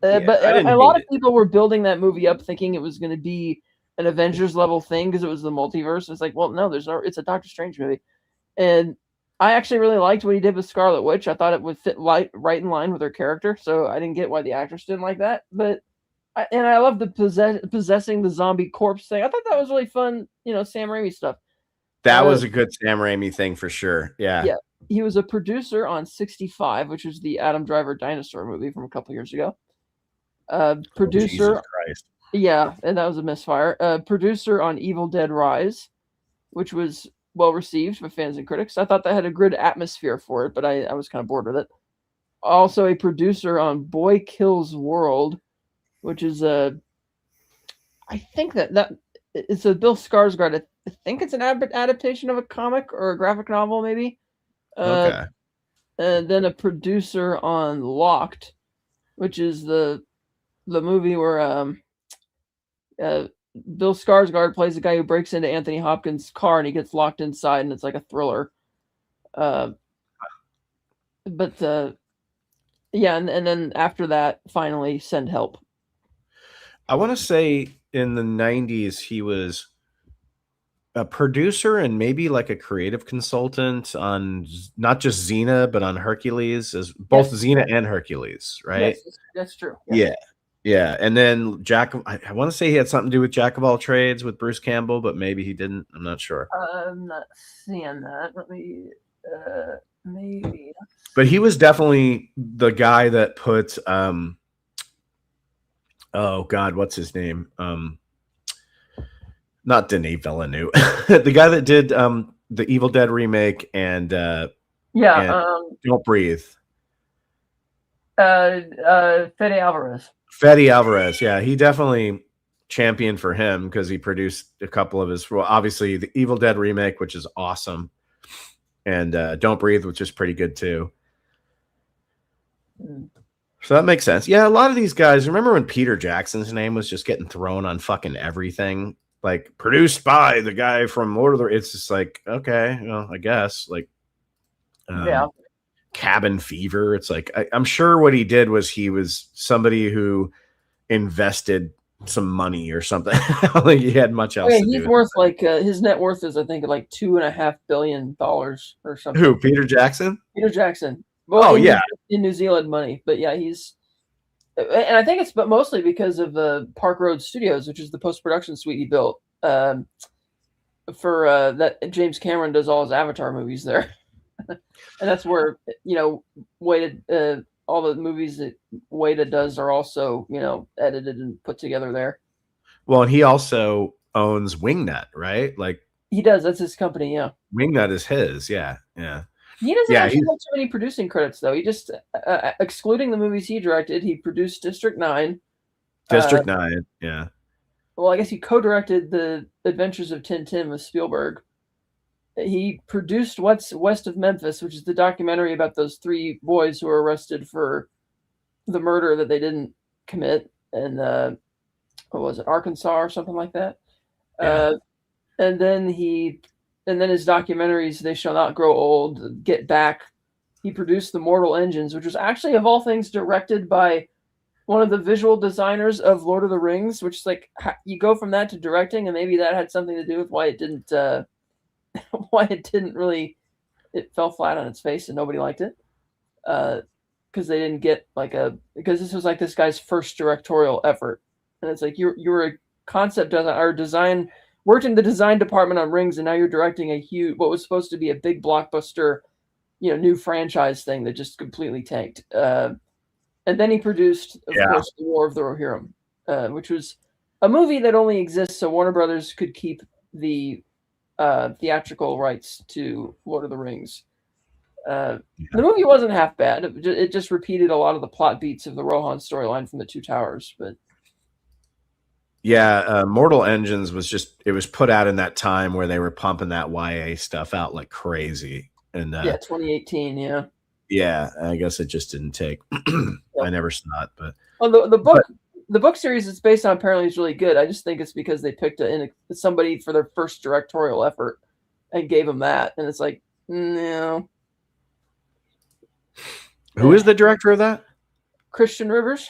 But a lot of people were building that movie up thinking it was going to be an Avengers level thing because it was the multiverse. It's like, well, no, it's a Doctor Strange movie. And I actually really liked what he did with Scarlet Witch. I thought it would fit right in line with her character. So I didn't get why the actress didn't like that. But I love the possessing the zombie corpse thing. I thought that was really fun, Sam Raimi stuff. That was a good Sam Raimi thing for sure. Yeah. Yeah. He was a producer on 65, which was the Adam Driver dinosaur movie from a couple years ago. Producer. Yeah, and that was a misfire. Producer on Evil Dead Rise, which was well received by fans and critics. I thought that had a good atmosphere for it, but I was kind of bored with it. Also a producer on Boy Kills World, which is I think that it's a Bill Skarsgård. I think it's an adaptation of a comic or a graphic novel, maybe. Okay. And then a producer on Locked, which is the movie where Bill Skarsgård plays a guy who breaks into Anthony Hopkins' car and he gets locked inside, and it's like a thriller. And then after that, finally, Send Help. I want to say in the 90s, he was a producer and maybe like a creative consultant on not just Xena, but on Hercules, as both Xena and Hercules, right? Yes, that's true. Yeah. And then I want to say he had something to do with Jack of All Trades with Bruce Campbell, but maybe he didn't. I'm not sure. I'm not seeing that. Let me maybe. But he was definitely the guy that put oh God, what's his name? Not Denis Villeneuve, the guy that did the Evil Dead remake and Don't Breathe. Fede Alvarez. Fede Alvarez, yeah, he definitely championed for him because he produced a couple of his. Well, obviously the Evil Dead remake, which is awesome, and Don't Breathe, which is pretty good too. So that makes sense. Yeah, a lot of these guys. Remember when Peter Jackson's name was just getting thrown on fucking everything? Like produced by the guy from Lord of the. It's just like, okay, well, I guess like, Cabin Fever. It's like I'm sure what he did was he was somebody who invested some money or something. I don't think he had much else. He's worth like his net worth is I think like $2.5 billion or something. Who? Peter Jackson? Peter Jackson. Well, in New Zealand money, but yeah, and I think it's mostly because of the Park Road Studios, which is the post-production suite he built for that James Cameron does all his Avatar movies there. And that's where, Weta, all the movies that Weta does are also, edited and put together there. Well, and he also owns Wingnut, right? Like he does. That's his company. Yeah. Wingnut is his. Yeah. Yeah. He doesn't actually have too many producing credits, though. He just, excluding the movies he directed, he produced District 9. District 9, yeah. well, I guess he co-directed the Adventures of Tintin with Spielberg. He produced What's West of Memphis, which is the documentary about those 3 boys who were arrested for the murder that they didn't commit in what was it, Arkansas or something like that. Yeah. And then his documentaries, They Shall Not Grow Old, Get Back. He produced The Mortal Engines, which was actually, of all things, directed by one of the visual designers of Lord of the Rings, which is like, you go from that to directing, and maybe that had something to do with why it didn't really, it fell flat on its face and nobody liked it. Because they didn't get because this was like this guy's first directorial effort. And it's like, you were a concept design, worked in the design department on Rings, and now you're directing what was supposed to be a big blockbuster, new franchise thing that just completely tanked. And then he produced, of course, The War of the Rohirrim, which was a movie that only exists so Warner Brothers could keep the theatrical rights to Lord of the Rings. The movie wasn't half bad. It just repeated a lot of the plot beats of the Rohan storyline from The Two Towers. But yeah, Mortal Engines it was put out in that time where they were pumping that YA stuff out like crazy. And 2018, yeah. Yeah, I guess it just didn't take. I never saw it, but the book series it's based on apparently is really good. I just think it's because they picked somebody for their first directorial effort and gave them that, and it's like, no. Who is the director of that? Christian Rivers.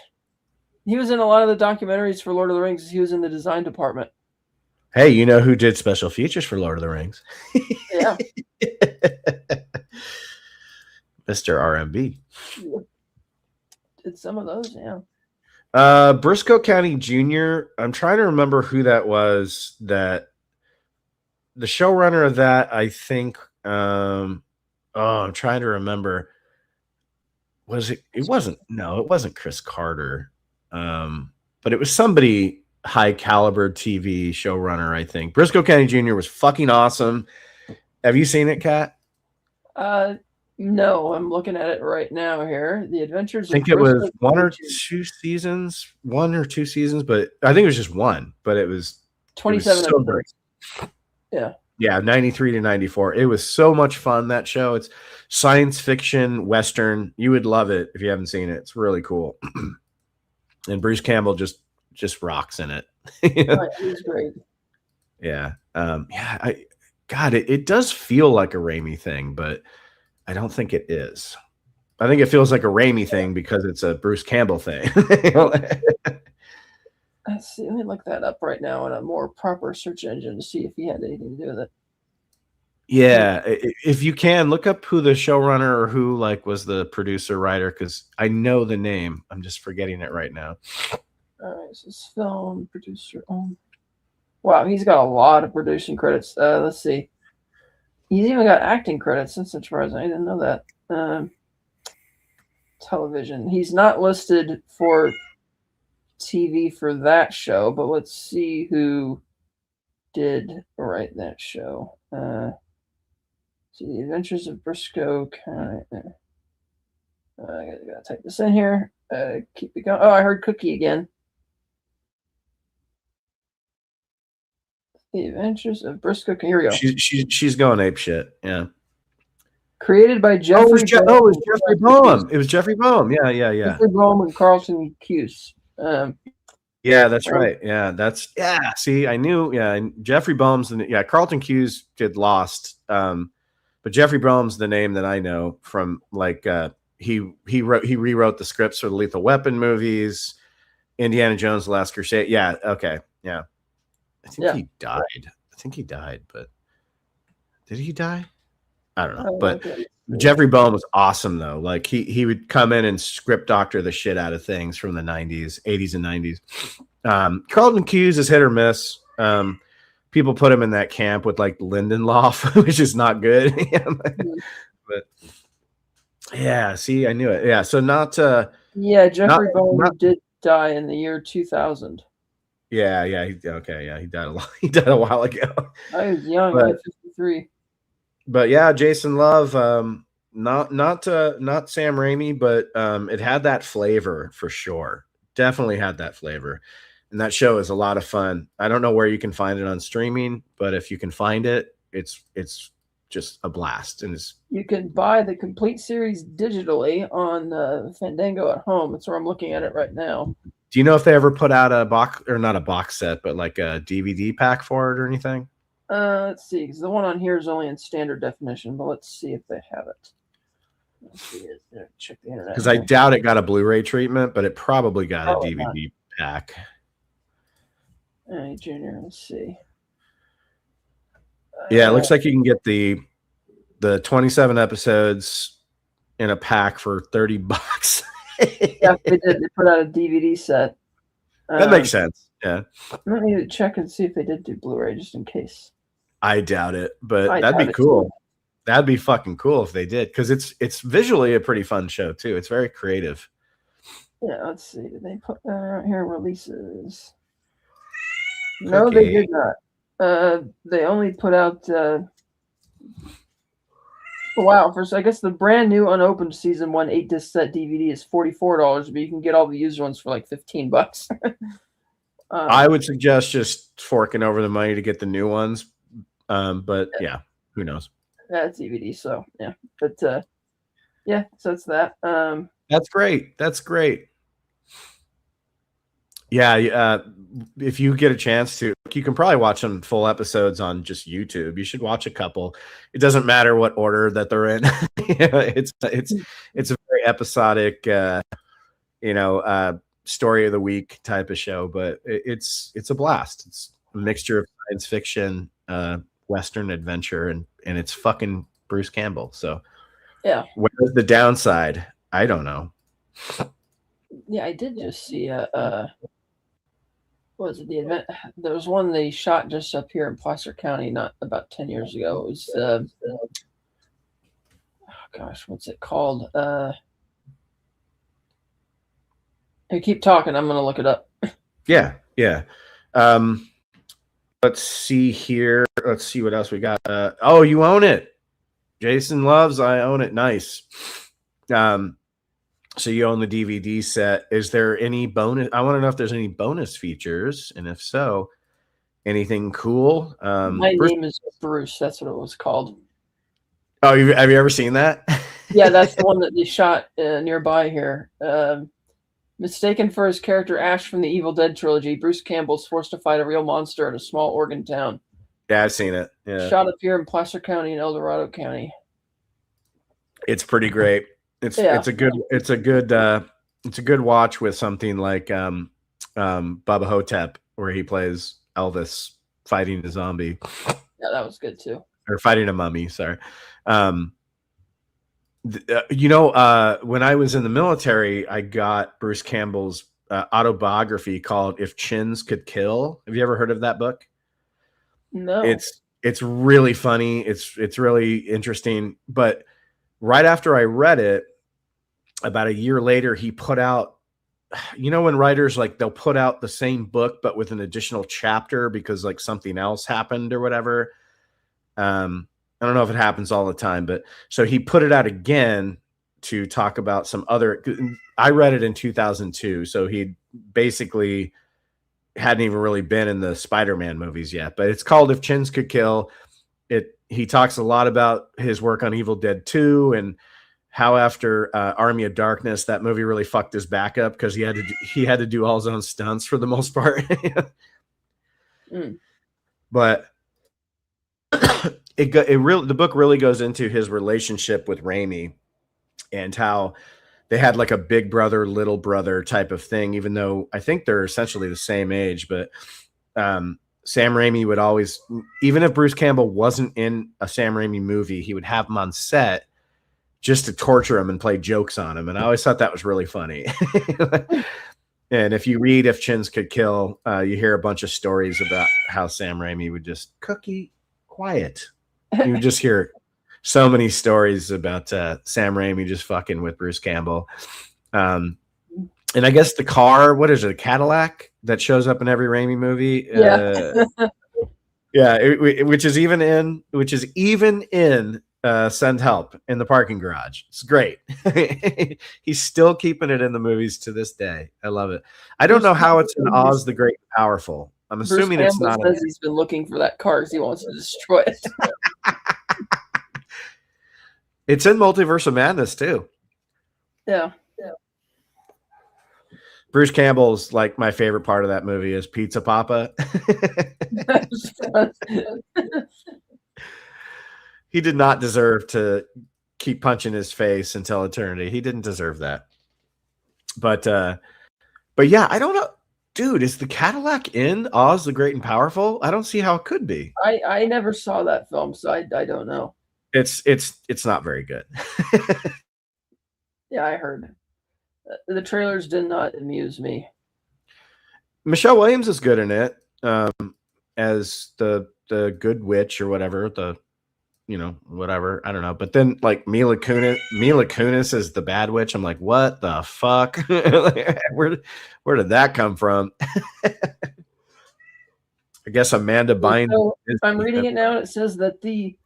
He was in a lot of the documentaries for Lord of the Rings. He was in the design department. Hey, you know who did special features for Lord of the Rings? Yeah. Mr. RMB. Did some of those, yeah. Briscoe County Jr. I'm trying to remember who that was. That the showrunner of that, I think. I'm trying to remember. Was it? It wasn't. No, it wasn't Chris Carter. But it was somebody high caliber TV showrunner. I think Briscoe County Jr. was fucking awesome. Have you seen it, Kat? No, I'm looking at it right now here. The Adventures. I think it was one or two seasons, but I think it was just one. But it was 27 so great. Yeah, 93 to 94. It was so much fun, that show. It's science fiction Western. You would love it if you haven't seen it. It's really cool. And Bruce Campbell just rocks in it. He's great. Yeah. It does feel like a Raimi thing, but I don't think it is. I think it feels like a Raimi thing because it's a Bruce Campbell thing. Let's see. Let me look that up right now in a more proper search engine to see if he had anything to do with it. Yeah, if you can look up who the showrunner or who was the producer writer, because I know the name. I'm just forgetting it right now. All right, so it's film producer. Wow, he's got a lot of producing credits. Let's see. He's even got acting credits. That's surprising. I didn't know that. Television. He's not listed for TV for that show, but let's see who did write that show. See, The Adventures of Briscoe County. I gotta type this in here. Keep it going. Oh, I heard Cookie again. The Adventures of Briscoe. Here we go. She's going ape shit. Yeah. Created by Jeffrey. It was Jeffrey Boehm. It was Jeffrey Boehm. Yeah. Jeffrey Boehm and Carlton Cuse. Yeah, that's right. Yeah, See, I knew. Yeah, Jeffrey Boehm's. Carlton Cuse did Lost. But Jeffrey Boehm's the name that I know from. He rewrote the scripts for the Lethal Weapon movies, Indiana Jones: The Last Crusade. Yeah. Okay. Yeah. I think he died. But did he die? I don't know. But Jeffrey Boehm was awesome though. He would come in and script doctor the shit out of things from the 90s, 80s and 90s. Carlton Cuse is hit or miss. People put him in that camp with Lindelof, which is not good. But yeah, see, I knew it. Yeah, so not Jeffrey Boehm did die in the year 2000. Yeah, he died a while ago. I was young, I was 53. But yeah, Jason Love, not Sam Raimi, but it had that flavor for sure. Definitely had that flavor. And that show is a lot of fun. I don't know where you can find it on streaming, but if you can find it, it's just a blast. And you can buy the complete series digitally on Fandango at home. That's where I'm looking at it right now. Do you know if they ever put out a box, or not a box set, but like a DVD pack for it or anything? Let's see, because the one on here is only in standard definition, but let's see if they have it. Let's see, check the internet. Because I doubt it got a Blu-ray treatment, but it probably got a DVD pack. All right, Junior, let's see. Yeah, it looks like you can get the 27 episodes in a pack for $30. Yeah, they did. They put out a DVD set. That makes sense. Yeah. Let me check and see if they did do Blu-ray just in case. I doubt it, but that'd be cool. That'd be fucking cool if they did, because it's visually a pretty fun show too. It's very creative. Yeah, let's see. Did they put here releases? No, they did not. They only put out. Wow, I guess the brand new unopened season 1 8-disc set DVD is $44, but you can get all the used ones for like $15. I would suggest just forking over the money to get the new ones. But yeah, who knows? That's DVD, so yeah. But yeah, so it's that. That's great. That's great. Yeah, if you get a chance to, you can probably watch some full episodes on just YouTube. You should watch a couple. It doesn't matter what order that they're in. It's a very episodic, story of the week type of show, but it's a blast. It's a mixture of science fiction, Western adventure, and it's fucking Bruce Campbell. So yeah, where's the downside? I don't know. Yeah, I did just see what was it, the event? There was one they shot just up here in Placer County not about 10 years ago. It was oh gosh, what's it called? Hey, keep talking, I'm gonna look it up. Yeah. Let's see here. Let's see what else we got. Oh, you own it. Jason loves I own it. Nice. So you own the DVD set. Is there any bonus? I want to know if there's any bonus features, and if so, anything cool. My name is Bruce. That's what it was called. Oh, have you ever seen that? Yeah, that's the one that they shot nearby here. Mistaken for his character Ash from the Evil Dead trilogy, Bruce Campbell is forced to fight a real monster in a small Oregon town. Yeah, I've seen it. Yeah. Shot up here in Placer County and El Dorado County. It's pretty great. It's a good watch with something like Bubba Hotep, where he plays Elvis fighting a zombie. Yeah, that was good too. Or fighting a mummy, sorry. When I was in the military, I got Bruce Campbell's autobiography called "If Chins Could Kill." Have you ever heard of that book? No. It's really funny. It's really interesting. But right after I read it, about a year later, he put out, when writers they'll put out the same book but with an additional chapter because something else happened or whatever. I don't know if it happens all the time, but so he put it out again to talk about some other. I read it in 2002, so he basically hadn't even really been in the Spider-Man movies yet. But it's called "If Chins Could Kill." He talks a lot about his work on Evil Dead 2 and how after Army of Darkness, that movie really fucked his back up because he had to do all his own stunts for the most part. But the book really goes into his relationship with Raimi and how they had a big brother, little brother type of thing, even though I think they're essentially the same age. But Sam Raimi would always, even if Bruce Campbell wasn't in a Sam Raimi movie, he would have him on set just to torture him and play jokes on him. And I always thought that was really funny. And if you read If Chins Could Kill, you hear a bunch of stories about how Sam Raimi would just cookie quiet. You just hear so many stories about Sam Raimi just fucking with Bruce Campbell. And I guess the car, what is it, a Cadillac that shows up in every Raimi movie? Yeah. Yeah, which is even in Send Help in the parking garage. It's great. He's still keeping it in the movies to this day. I love it. I don't know how it's in Oz the Great and Powerful. I'm assuming it's not. Says he's been looking for that car because he wants to destroy it. It's in Multiverse of Madness too. Yeah. Bruce Campbell's like my favorite part of that movie is Pizza Papa. He did not deserve to keep punching his face until eternity. He didn't deserve that. But yeah, I don't know. Dude, is the Cadillac in Oz the Great and Powerful? I don't see how it could be. I never saw that film, so I don't know. It's not very good. Yeah, I heard. The trailers did not amuse me. Michelle Williams is good in it, as the good witch or whatever, whatever. I don't know. But then like Mila Kunis is the bad witch. I'm like, what the fuck? Where did that come from? I guess Amanda Bynes. So I'm reading it now. It says that the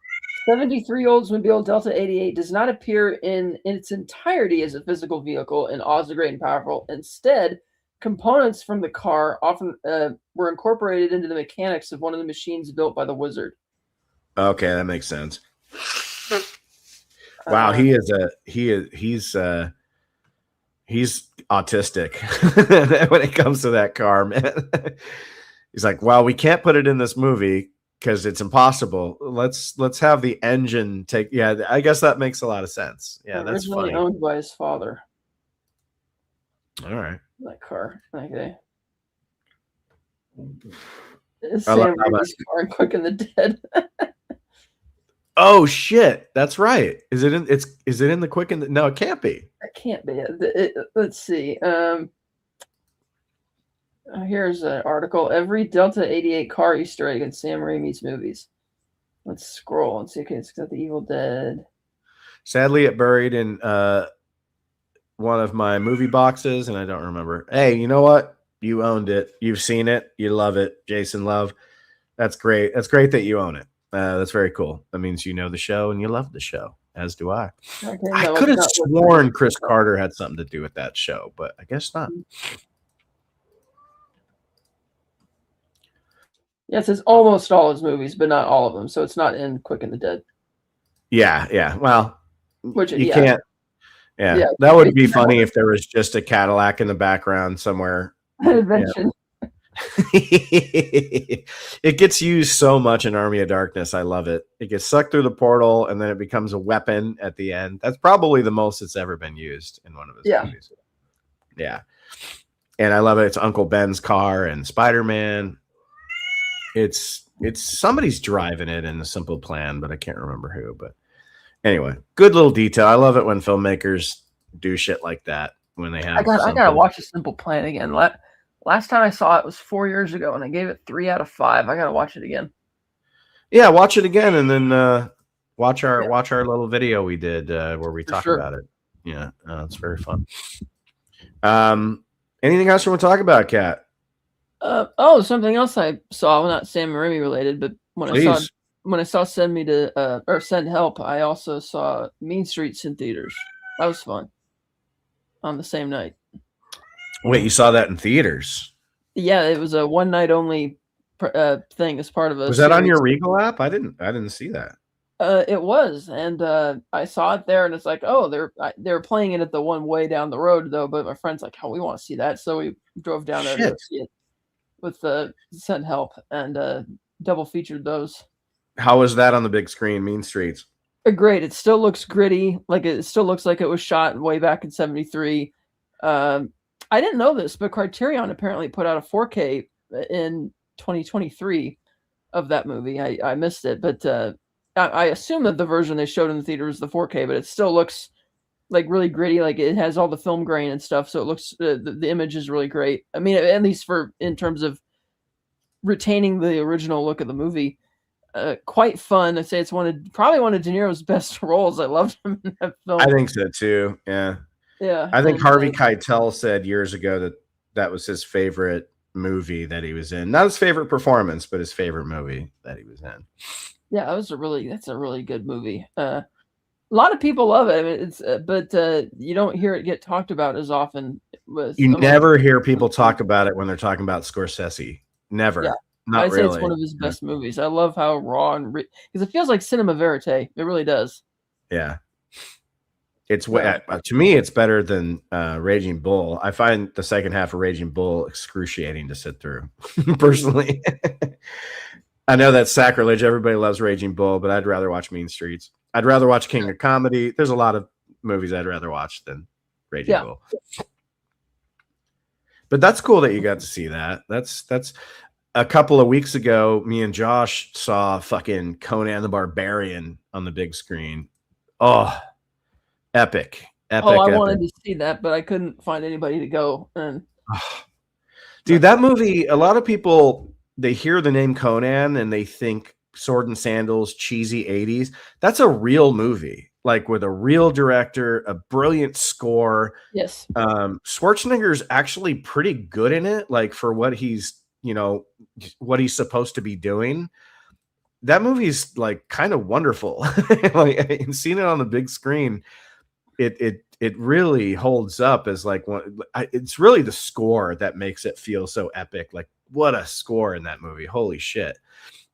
73 Oldsmobile Delta 88 does not appear in its entirety as a physical vehicle in Oz the Great and Powerful. Instead, components from the car often were incorporated into the mechanics of one of the machines built by the wizard. Okay, that makes sense. Wow, he's autistic when it comes to that car, man. He's like, well, we can't put it in this movie because it's impossible. Let's have the engine take. Yeah, I guess that makes a lot of sense. Yeah, that's funny. Owned by his father. All right, that car. Okay. Sam Raimi's car in Quick and the Dead. Oh shit, that's right. Is it in the Quick and the? No, it can't be. It can't be. Let's see. Here's an article. Every Delta 88 car Easter egg in Sam Raimi's movies. Let's scroll and see. Okay, it's got the Evil Dead. Sadly, it buried in one of my movie boxes, and I don't remember. Hey, you know what? You owned it. You've seen it. You love it, Jason Love. That's great. That's great that you own it. That's very cool. That means you know the show and you love the show, as do I. Okay, I could have sworn Chris Carter had something to do with that show, but I guess not. Yeah, it says almost all his movies, but not all of them. So it's not in Quick and the Dead. Yeah. Well, which you can't. Yeah, that would be funny if there was just a Cadillac in the background somewhere. Invention. It gets used so much in Army of Darkness. I love it. It gets sucked through the portal and then it becomes a weapon at the end. That's probably the most it's ever been used in one of his movies. Yeah. And I love it. It's Uncle Ben's car and Spider-Man. It's somebody's driving it in A Simple Plan, but I can't remember who. But anyway, good little detail. I love it when filmmakers do shit like that when they have. I gotta watch A Simple Plan again. Last time I saw it was 4 years ago, and I gave it 3 out of 5. I gotta watch it again. Yeah, watch it again, and then watch our little video we did where we talk about it. Yeah, it's very fun. Anything else you want to talk about, Kat? Something else I saw, well, not Sam Raimi related, but when I saw Send Help, I also saw Mean Streets in theaters. That was fun. On the same night. Wait, you saw that in theaters? Yeah, it was a one night only thing as part of a. Was that on your Regal app? I didn't see that. It was, and I saw it there, and it's like, oh, they're playing it at the one way down the road though. But my friend's like, oh, we want to see that, so we drove down there to see it with the Send Help and double featured those. How was that on the big screen? Mean Streets. Great. It still looks gritty. Like it still looks like it was shot way back in '73. I didn't know this, but Criterion apparently put out a 4K in 2023 of that movie. I missed it, but I assume that the version they showed in the theater is the 4K, but it still looks like really gritty. Like it has all the film grain and stuff, so it looks the image is really great. I mean, at least in terms of retaining the original look of the movie. Quite fun. I'd say it's probably one of De Niro's best roles. I loved him in that film. I think so too. Yeah. Yeah. I think Harvey Keitel said years ago that was his favorite movie that he was in. Not his favorite performance, but his favorite movie that he was in. Yeah, that's a really good movie. A lot of people love it. I mean, it's but you don't hear it get talked about as often with You among. never hear people talk about it when they're talking about Scorsese. Yeah, Never. Not I'd say it's really. one of his best movies. I love how raw and because it feels like cinema verite. It really does. Yeah. It's So, to me, it's better than Raging Bull. I find the second half of Raging Bull excruciating to sit through, personally. I know that's sacrilege. Everybody loves Raging Bull, but I'd rather watch Mean Streets. I'd rather watch King of Comedy. There's a lot of movies I'd rather watch than Raging Bull. But that's cool that you got to see that. That's a couple of weeks ago. Me and Josh saw fucking Conan the Barbarian on the big screen. Oh, epic. I wanted to see that, but I couldn't find anybody to go. And dude, that movie, a lot of people, they hear the name Conan and they think sword and sandals, cheesy 80s. That's a real movie, like with a real director, a brilliant score. Yes. Schwarzenegger's actually pretty good in it, like for what he's supposed to be doing. That movie's like kind of wonderful. Like, and seeing it on the big screen, it really holds up as like one. It's really the score that makes it feel so epic. Like, what a score in that movie! Holy shit!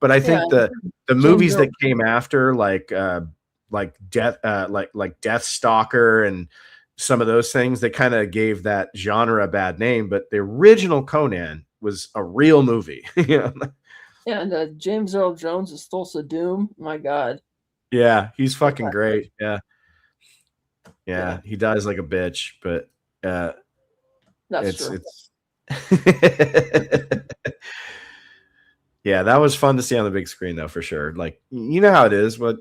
But I think the movies that came after, like Death, like Death Stalker and some of those things, they kind of gave that genre a bad name. But the original Conan was a real movie. Yeah, and James Earl Jones is Thulsa Doom. My God. Yeah, he's fucking great. Yeah, he dies like a bitch, but that's true. Yeah, that was fun to see on the big screen, though, for sure. Like, you know how it is, but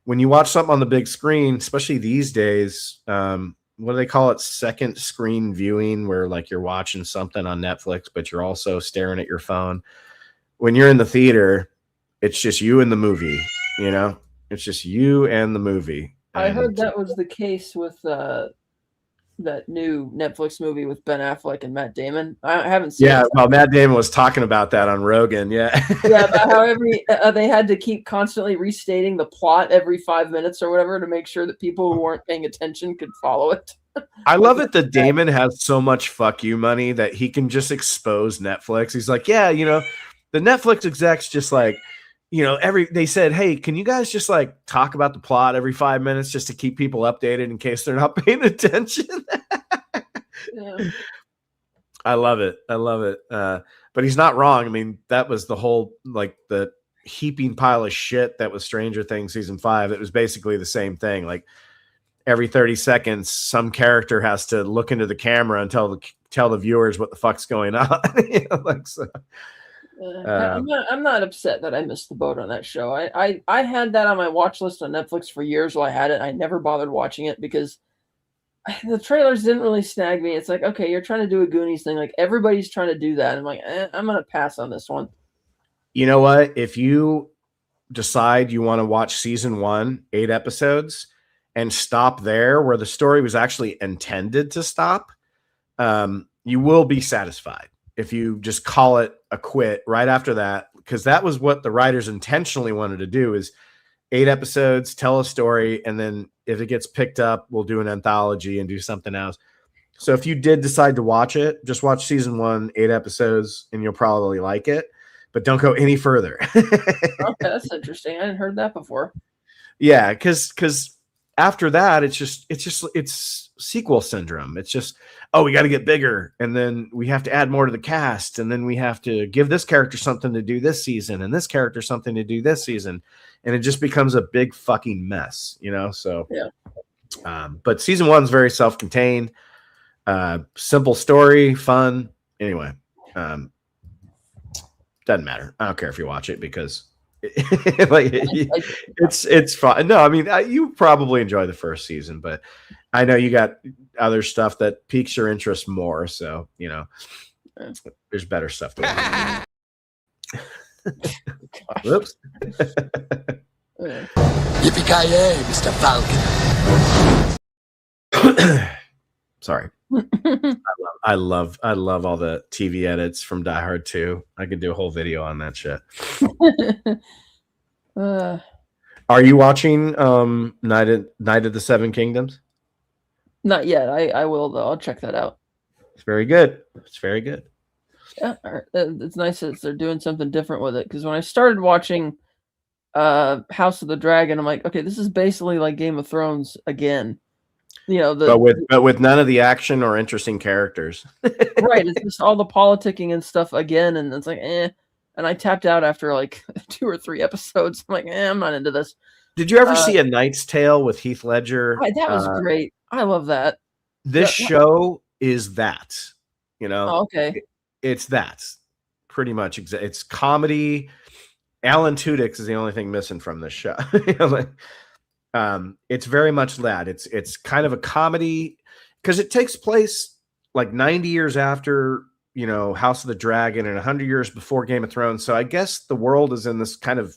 when you watch something on the big screen, especially these days, what do they call it? Second screen viewing, where like you're watching something on Netflix, but you're also staring at your phone. When you're in the theater, it's just you and the movie, you know? It's just you and the movie. I heard that was the case with that new Netflix movie with Ben Affleck and Matt Damon. I haven't seen it. Yeah, well, Matt Damon was talking about that on Rogan. Yeah. Yeah, about how they had to keep constantly restating the plot every 5 minutes or whatever to make sure that people who weren't paying attention could follow it. I love it that Damon has so much fuck you money that he can just expose Netflix. He's like, yeah, the Netflix execs just like, they said, hey, can you guys just like talk about the plot every 5 minutes just to keep people updated in case they're not paying attention? Yeah. I love it. But he's not wrong. I mean, that was the whole, like the heaping pile of shit that was Stranger Things season 5. It was basically the same thing. Like every 30 seconds, some character has to look into the camera and tell the viewers what the fuck's going on. I'm not upset that I missed the boat on that show. I had that on my watch list on Netflix for years while I had it. I never bothered watching it because the trailers didn't really snag me. It's like, okay, you're trying to do a Goonies thing. Like everybody's trying to do that. I'm like, I'm going to pass on this one. You know what? If you decide you want to watch season 1, 8 episodes, and stop there where the story was actually intended to stop, you will be satisfied. If you just call it a quit right after that, because that was what the writers intentionally wanted to do, is 8 episodes, tell a story, and then if it gets picked up, we'll do an anthology and do something else. So if you did decide to watch it, just watch season 1, 8 episodes, and you'll probably like it, but don't go any further. Okay, that's interesting. I hadn't heard that before. Yeah, because after that, it's sequel syndrome. It's just, oh, we got to get bigger, and then we have to add more to the cast, and then we have to give this character something to do this season, and this character something to do this season, and it just becomes a big fucking mess, So yeah. But season 1 is very self-contained, simple story, fun. Anyway, doesn't matter. I don't care if you watch it because. It's fun. No, I mean, you probably enjoy the first season, but I know you got other stuff that piques your interest more. So, there's better stuff to watch. Whoops. Yippee-ki-yay, Mr. Falcon. Sorry. I love all the TV edits from Die Hard 2. I could do a whole video on that shit. Are you watching Night of the Seven Kingdoms? Not yet. I will though. I'll check that out. It's very good. It's very good. Yeah, it's nice that they're doing something different with it. Because when I started watching House of the Dragon, I'm like, okay, this is basically like Game of Thrones again. You know, but with none of the action or interesting characters. Right, it's just all the politicking and stuff again, and it's like, eh. And I tapped out after like 2 or 3 episodes. I'm like, I'm not into this. Did you ever see A Knight's Tale with Heath Ledger? That was great. I love that. This show is that, you know. Oh, okay. It's that pretty much. It's comedy. Alan Tudyk is the only thing missing from this show. It's very much that. It's kind of a comedy because it takes place like 90 years after, you know, House of the Dragon and 100 years before Game of Thrones. So I guess the world is in this kind of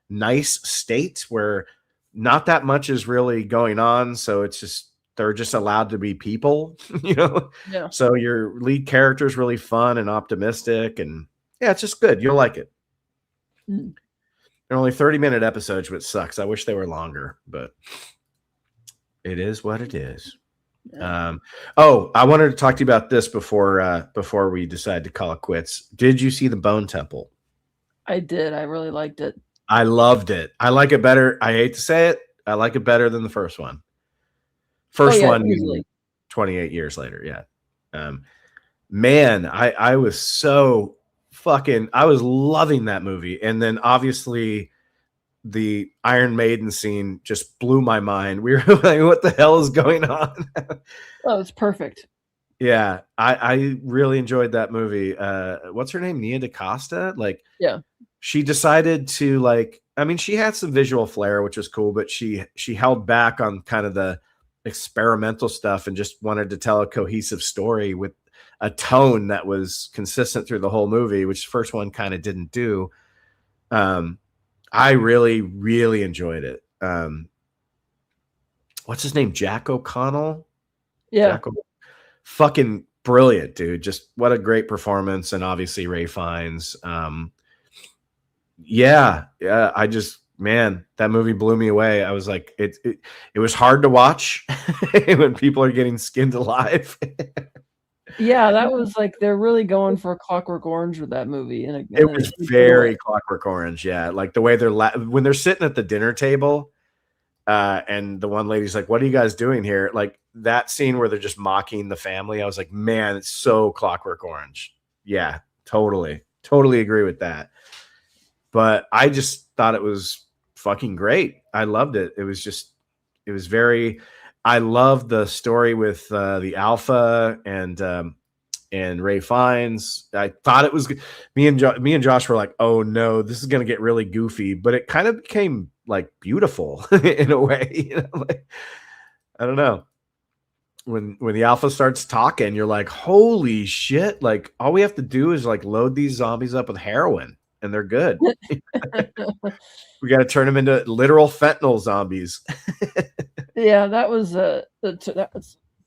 nice state where not that much is really going on. So it's just, they're just allowed to be people, you know? Yeah. So your lead character is really fun and optimistic, and yeah, it's just good. You'll like it. Mm. They're only 30-minute episodes, which sucks. I wish they were longer, but it is what it is. Yeah. I wanted to talk to you about this before we decide to call it quits. Did you see the Bone Temple? I did. I really liked it. I loved it. I like it better. I hate to say it. I like it better than the first one. First one, easily. 28 years later. Yeah. Man, I was so I was loving that movie. And then obviously the Iron Maiden scene just blew my mind. We were like, what the hell is going on? Oh, it's perfect. Yeah. I really enjoyed that movie. What's her name? Nia DaCosta? Like, yeah. She decided to, like, I mean, she had some visual flair, which was cool, but she held back on kind of the experimental stuff and just wanted to tell a cohesive story with a tone that was consistent through the whole movie, which the first one kind of didn't do. I really, really enjoyed it. What's his name? Jack O'Connell? Yeah. Fucking brilliant, dude. Just what a great performance. And obviously Ray Fiennes. Yeah. Man, that movie blew me away. I was like, it was hard to watch when people are getting skinned alive. Yeah, that was like, they're really going for a Clockwork Orange with that movie. And it was very Clockwork Orange. Yeah. Like the way when they're sitting at the dinner table and the one lady's like, what are you guys doing here? Like that scene where they're just mocking the family. I was like, man, it's so Clockwork Orange. Yeah, totally agree with that. But I just thought it was fucking great. I loved it. It was I loved the story with the Alpha and Ray Fiennes. I thought it was me and Josh were like, oh no, this is gonna get really goofy, but it kind of became like beautiful in a way. You know? Like, I don't know. When the Alpha starts talking, you're like, holy shit! Like all we have to do is like load these zombies up with heroin, and they're good. We got to turn them into literal fentanyl zombies. Yeah, that was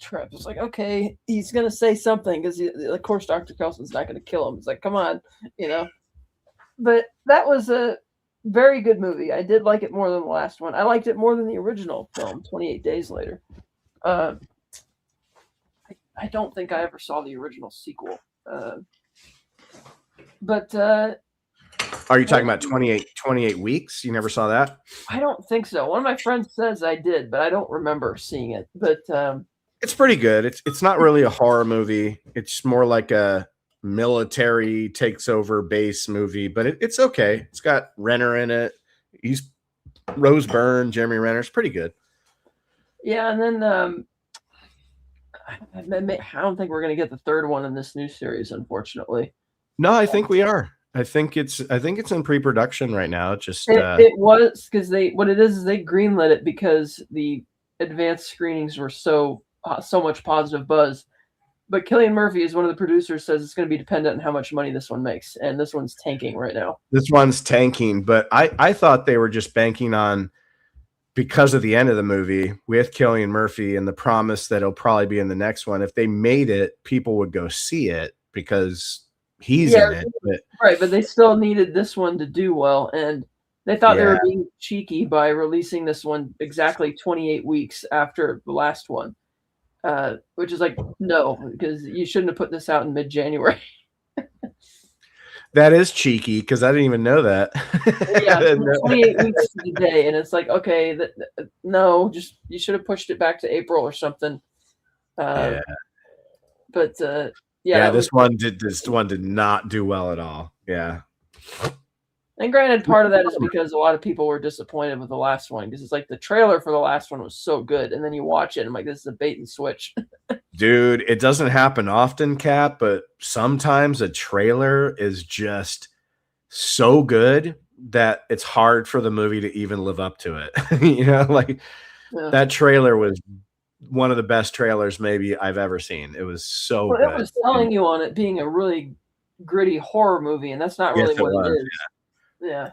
trip. It's like, okay, he's gonna say something because of course Dr. Kelson's not gonna kill him. It's like, come on, you know. But that was a very good movie. I did like it more than the last one. I liked it more than the original film, 28 Days Later. I don't think I ever saw the original sequel. But are you talking about 28 weeks? You never saw that? I don't think so. One of my friends says I did, but I don't remember seeing it. But it's pretty good. It's not really a horror movie. It's more like a military takes over base movie, but it's okay. It's got Renner in it. He's Rose Byrne, Jeremy Renner. It's pretty good. Yeah, and then I don't think we're gonna get the third one in this new series, unfortunately. No, I think we are. I think it's in pre-production right now. It was because they greenlit it because the advanced screenings were so much positive buzz. But Cillian Murphy is one of the producers, says it's going to be dependent on how much money this one makes, and this one's tanking right now. This one's tanking, but I thought they were just banking on, because of the end of the movie with Cillian Murphy and the promise that it'll probably be in the next one. If they made it, people would go see it because he's in it. Right, but they still needed this one to do well, and They thought they Yeah. were being cheeky by releasing this one exactly 28 weeks after the last one, which is like, no, because you shouldn't have put this out in mid-January. That is cheeky because I didn't even know that. Yeah, 28 weeks to the day, and it's like, okay, no, just you should have pushed it back to April or something. Yeah. But Yeah, this one did not do well at all. Yeah. And granted, part of that is because a lot of people were disappointed with the last one because it's like the trailer for the last one was so good, and then you watch it and I'm like, this is a bait and switch. Dude, it doesn't happen often, Cap, but sometimes a trailer is just so good that it's hard for the movie to even live up to it. You know, like that trailer was one of the best trailers maybe I've ever seen. It was so good. It was selling you on it being a really gritty horror movie, and that's not really what it is. Yeah.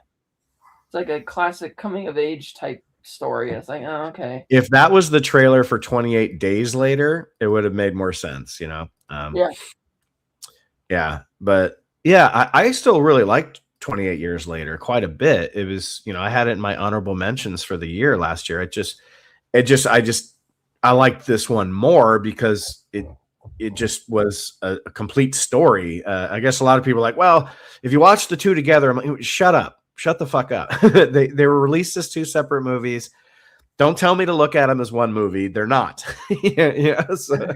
It's like a classic coming of age type story. It's like, oh, okay. If that was the trailer for 28 Days Later, it would have made more sense, you know? Yeah. Yeah. But yeah, I still really liked 28 Years Later quite a bit. It was, you know, I had it in my honorable mentions for the year last year. I liked this one more because it just was a complete story. I guess a lot of people are like, well, if you watch the two together, I'm like, shut up, shut the fuck up. They were released as two separate movies. Don't tell me to look at them as one movie. They're not. Yeah. So.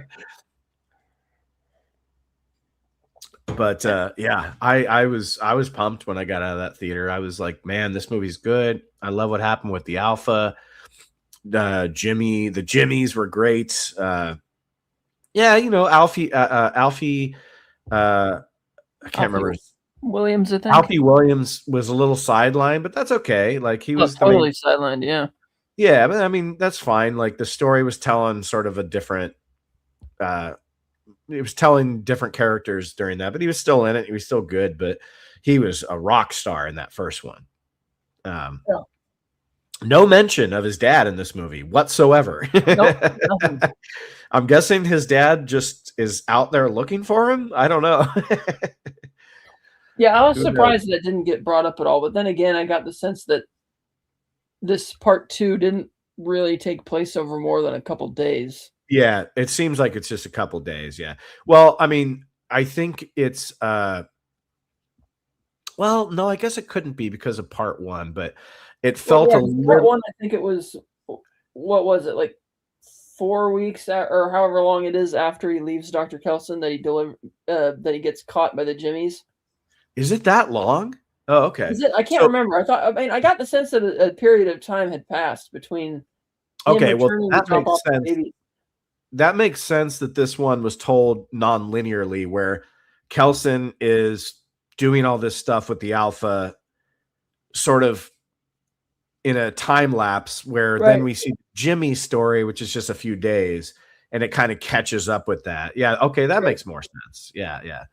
But yeah, I was pumped when I got out of that theater. I was like, man, this movie's good. I love what happened with the Alpha. The Jimmies were great. Yeah, you know, Alfie, I can't remember. Williams, I think. Alfie Williams was a little sidelined, but that's okay. Like he was totally sidelined, yeah. Yeah, but I mean, that's fine. Like the story was telling sort of a different it was telling different characters during that, but he was still in it. He was still good, but he was a rock star in that first one. No mention of his dad in this movie whatsoever. Nope, I'm guessing his dad just is out there looking for him. I don't know. Yeah, I was surprised that didn't get brought up at all. But then again, I got the sense that this part 2 didn't really take place over more than a couple days. Yeah, it seems like it's just a couple days. Yeah. Well, I mean, I think it's well, no, I guess it couldn't be because of part 1, but it felt a little. Part 1, I think it was, what was it, like 4 weeks or however long it is after he leaves Dr. Kelson that he gets caught by the Jimmies. Is it that long? Oh, okay. Is it? I can't remember. I got the sense that a period of time had passed between. Okay, well, that makes sense. That makes sense that this one was told non-linearly, where Kelson is doing all this stuff with the Alpha sort of in a time lapse where then we see Jimmy's story, which is just a few days, and it kind of catches up with that. Yeah. Okay. That makes more sense. Yeah. Yeah.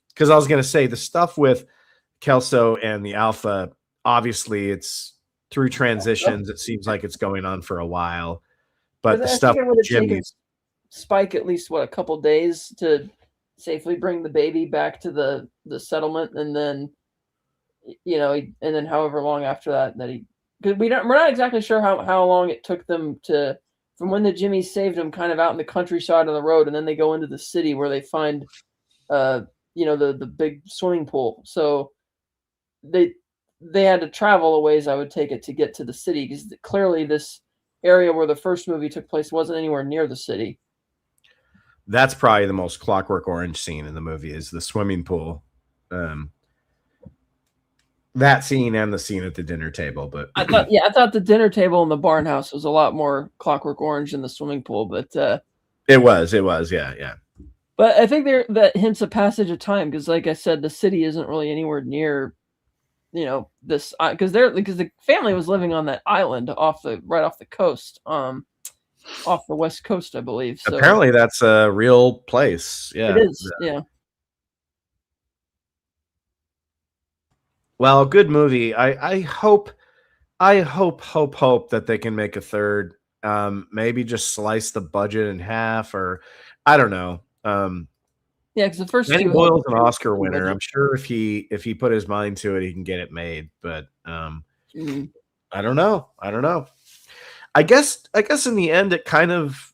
Because I was going to say the stuff with Kelso and the Alpha, obviously it's through transitions. It seems like it's going on for a while, but the stuff with Jimmy's Spike at least a couple days to safely bring the baby back to the settlement, and then and then however long after that he, because we're not exactly sure how long it took them from when the Jimmies saved him kind of out in the countryside on the road, and then they go into the city where they find the big swimming pool. So they had to travel a ways, I would take it, to get to the city, because clearly this area where the first movie took place wasn't anywhere near the city. That's probably the most Clockwork Orange scene in the movie, is the swimming pool. That scene and the scene at the dinner table. But I thought the dinner table in the barn house was a lot more Clockwork Orange than the swimming pool, but it was, yeah. But I think that hints a passage of time, because like I said, the city isn't really anywhere near, this, because the family was living on that island right off the coast, off the west coast, I believe. So apparently that's a real place. Yeah, it is. Yeah. Well, good movie. I hope that they can make a third. Maybe just slice the budget in half, or I don't know. Yeah, because the first Danny two, Boyle's an Oscar winner. I'm sure if he put his mind to it, he can get it made. But Mm. I don't know. I guess in the end it kind of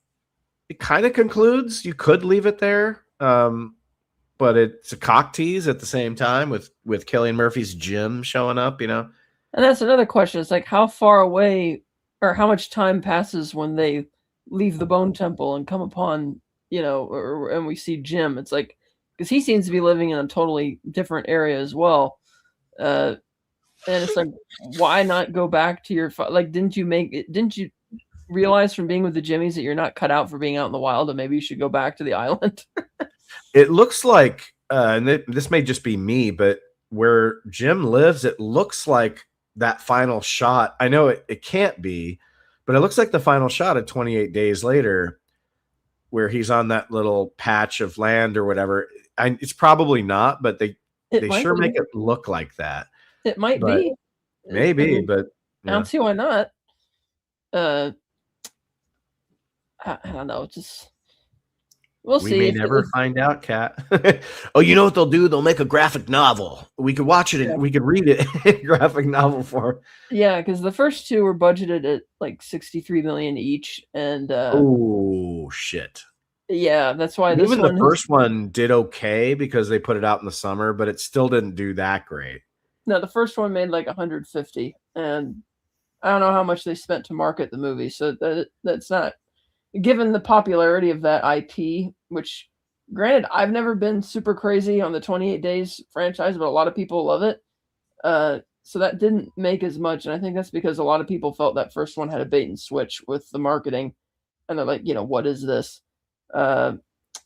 concludes. You could leave it there. But it's a cock tease at the same time with Cillian Murphy's Jim showing up, And that's another question. It's like how far away or how much time passes when they leave the Bone Temple and come upon, and we see Jim. It's like, because he seems to be living in a totally different area as well. And it's like, why not go back to your, like, didn't you realize from being with the Jimmies that you're not cut out for being out in the wild, and maybe you should go back to the island? It looks like, and this may just be me, but where Jim lives, it looks like that final shot. I know it can't be, but it looks like the final shot of 28 Days Later, where he's on that little patch of land or whatever. It's probably not, but they sure make it look like that. It might be. Maybe, but I don't see why not. I don't know. Just we'll see. We may never find out, Kat. Oh, you know what they'll do? They'll make a graphic novel. We could watch it and we could read it. Graphic novel for. Yeah, because the first two were budgeted at like $63 million each, and oh shit. Yeah, that's why this even the first one did okay because they put it out in the summer, but it still didn't do that great. No, the first one made like 150, and I don't know how much they spent to market the movie, so that's not. Given the popularity of that IP, which, granted, I've never been super crazy on the 28 Days franchise, but a lot of people love it. So that didn't make as much, and I think that's because a lot of people felt that first one had a bait and switch with the marketing, and they're like, what is this?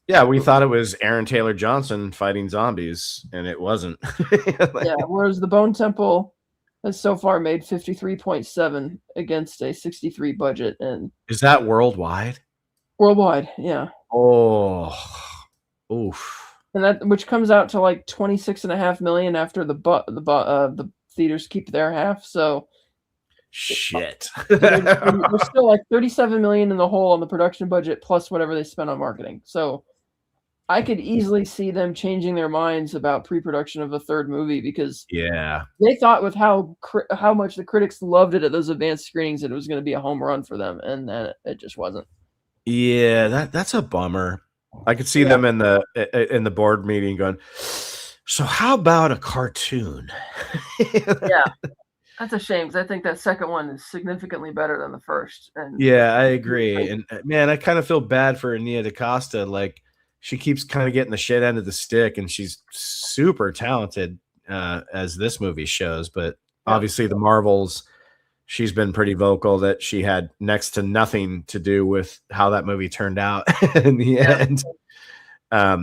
Yeah, we thought it was Aaron Taylor Johnson fighting zombies, and it wasn't. Yeah, whereas the Bone Temple has so far made 53.7 against a 63 budget. And is that worldwide? Worldwide, yeah. Oh, oof. And that, which comes out to like 26.5 million after the theaters keep their half. So shit. We're still like 37 million in the hole on the production budget plus whatever they spent on marketing. So I could easily see them changing their minds about pre-production of a third movie because they thought with how much the critics loved it at those advanced screenings that it was going to be a home run for them, and then it just wasn't. Yeah, that's a bummer. I could see them in the board meeting going, so how about a cartoon? Yeah, that's a shame because I think that second one is significantly better than the first. And yeah, I agree. And man, I kind of feel bad for Nia DaCosta. Like, she keeps kind of getting the shit end of the stick, and she's super talented as this movie shows. But obviously, the Marvels, she's been pretty vocal that she had next to nothing to do with how that movie turned out in the end. I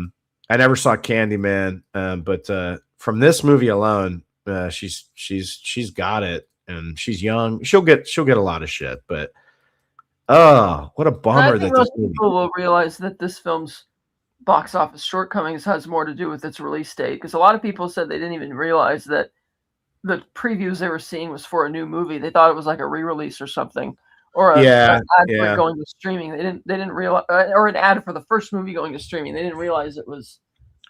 never saw Candyman, but from this movie alone, she's got it, and she's young. She'll get a lot of shit. But what a bummer that most people will realize that this film's box office shortcomings has more to do with its release date, because a lot of people said they didn't even realize that the previews they were seeing was for a new movie. They thought it was like a re-release or something, or an ad for going to streaming. They didn't realize, or an ad for the first movie going to streaming. They didn't realize it was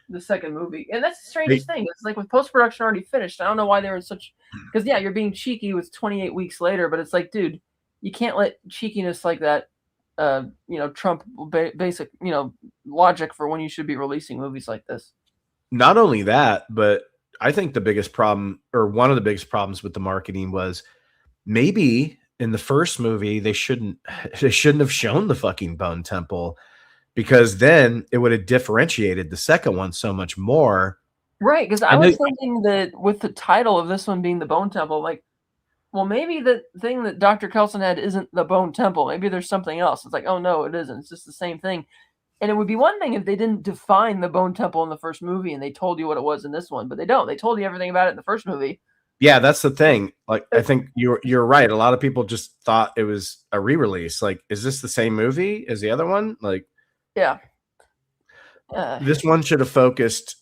the second movie. And that's the strangest thing. It's like with post-production already finished, I don't know why they were in such, because you're being cheeky with 28 weeks later, but it's like, dude, you can't let cheekiness like that trump basic, logic for when you should be releasing movies like this. Not only that, but I think the biggest problem, or one of the biggest problems with the marketing, was maybe in the first movie they shouldn't have shown the fucking Bone Temple, because then it would have differentiated the second one so much more. Right, because I was thinking that with the title of this one being the Bone Temple, like, well, maybe the thing that Dr. Kelson had isn't the Bone Temple. Maybe there's something else. It's like, oh, no, it isn't. It's just the same thing. And it would be one thing if they didn't define the Bone Temple in the first movie and they told you what it was in this one, but they don't. They told you everything about it in the first movie. Yeah, that's the thing. Like, I think you're right. A lot of people just thought it was a re-release. Like, is this the same movie as the other one? Like, yeah. This one should have focused.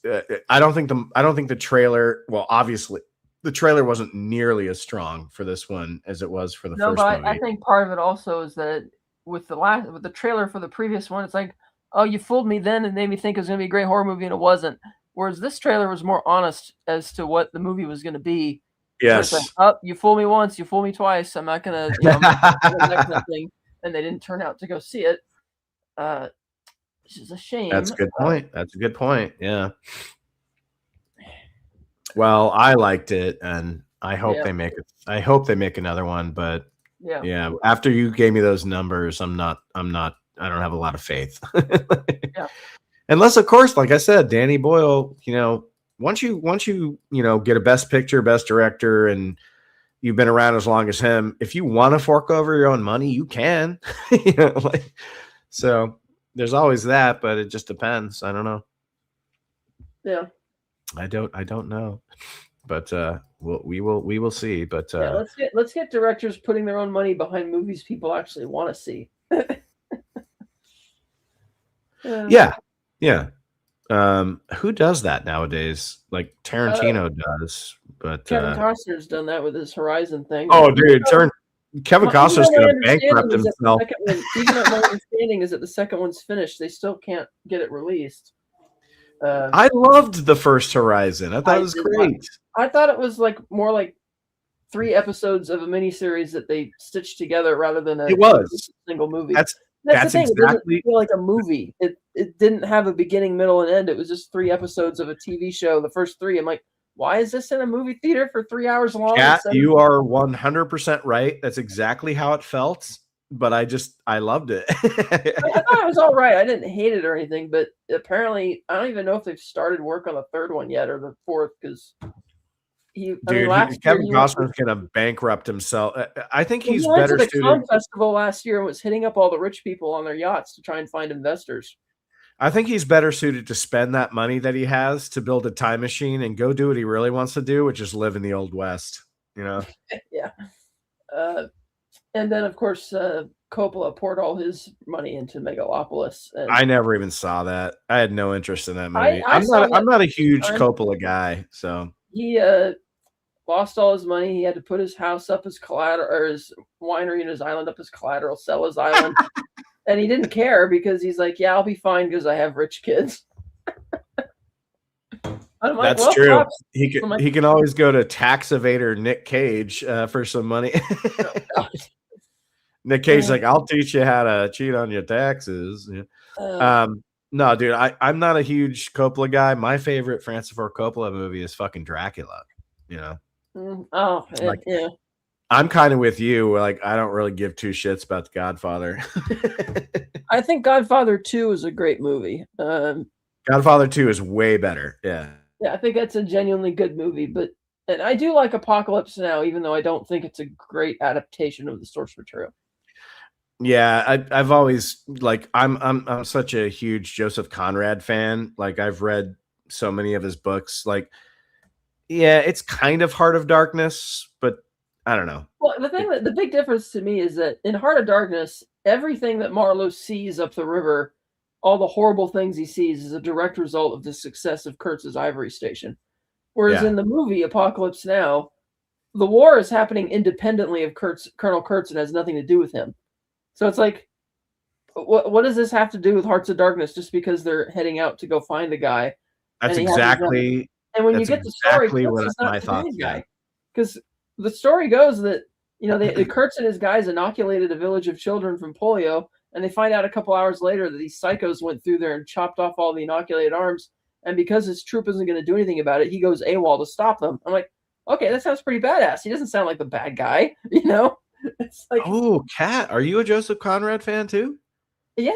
I don't think the trailer. Well, obviously, the trailer wasn't nearly as strong for this one as it was for the first movie. I think part of it also is that with the trailer for the previous one, it's like, oh, you fooled me then and made me think it was going to be a great horror movie, and it wasn't. Whereas this trailer was more honest as to what the movie was going to be, Yes. Like, oh, you fool me once, you fool me twice. I'm not gonna, I'm not gonna that kind of thing. And they didn't turn out to go see it, which is a shame. That's a good point. That's a good point. Yeah. Well, I liked it, and I hope they make it. I hope they make another one. But yeah, after you gave me those numbers, I'm not. I don't have a lot of faith. Unless, of course, like I said, Danny Boyle. Once you get a Best Picture, Best Director, and you've been around as long as him, if you want to fork over your own money, you can. So there's always that, but it just depends. I don't know. Yeah. I don't know, but we will see. But let's get directors putting their own money behind movies people actually want to see. Yeah. Who does that nowadays? Like Tarantino does, but Kevin Costner's done that with his Horizon thing. Oh, dude, Kevin Costner's going to bankrupt himself. Even though my understanding is that the second one's finished, they still can't get it released. I loved the first Horizon. I thought it was great. I thought it was more like 3 episodes of a miniseries that they stitched together rather than a single movie. That's the thing. Exactly. It doesn't feel like a movie. It didn't have a beginning, middle, and end. It was just 3 episodes of a TV show. The first 3, I'm like, why is this in a movie theater for 3 hours long? Kat, you are 100% right. That's exactly how it felt. But I loved it. I thought it was all right. I didn't hate it or anything, but apparently, I don't even know if they've started work on the 3rd one yet or the 4th, because Kevin Costner's going to bankrupt himself. I think he's better suited. He went to the Cannes suited. Festival last year and was hitting up all the rich people on their yachts to try and find investors. I think he's better suited to spend that money that he has to build a time machine and go do what he really wants to do, which is live in the Old West. Yeah. And then, of course, Coppola poured all his money into Megalopolis. And I never even saw that. I had no interest in that movie. I'm not a huge Coppola guy, so he lost all his money. He had to put his house up as collateral, or his winery and his island up as collateral, sell his island, and he didn't care because he's like, "Yeah, I'll be fine because I have rich kids." That's true. He can always go to tax evader Nick Cage for some money. Nick Cage's like, I'll teach you how to cheat on your taxes. No, dude, I'm not a huge Coppola guy. My favorite Francis Ford Coppola movie is fucking Dracula. Yeah. I'm kind of with you. Like, I don't really give 2 shits about The Godfather. I think Godfather 2 is a great movie. Godfather 2 is way better. Yeah. Yeah, I think that's a genuinely good movie, and I do like Apocalypse Now, even though I don't think it's a great adaptation of the source material. Yeah, I've always I'm such a huge Joseph Conrad fan. Like, I've read so many of his books. Like, yeah, it's kind of Heart of Darkness, but I don't know. Well, the big difference to me is that in Heart of Darkness, everything that Marlowe sees up the river, all the horrible things he sees, is a direct result of the success of Kurtz's ivory station. Whereas in the movie Apocalypse Now, the war is happening independently of Colonel Kurtz and has nothing to do with him. So it's like, what does this have to do with Hearts of Darkness just because they're heading out to go find the guy? That's exactly. And when you get the story, Kurtz is not the bad guy. Because the story goes that, the Kurtz and his guys inoculated a village of children from polio, and they find out a couple hours later that these psychos went through there and chopped off all the inoculated arms. And because his troop isn't going to do anything about it, he goes AWOL to stop them. I'm like, okay, that sounds pretty badass. He doesn't sound like the bad guy, It's like, oh, Kat, are you a Joseph Conrad fan too? Yeah.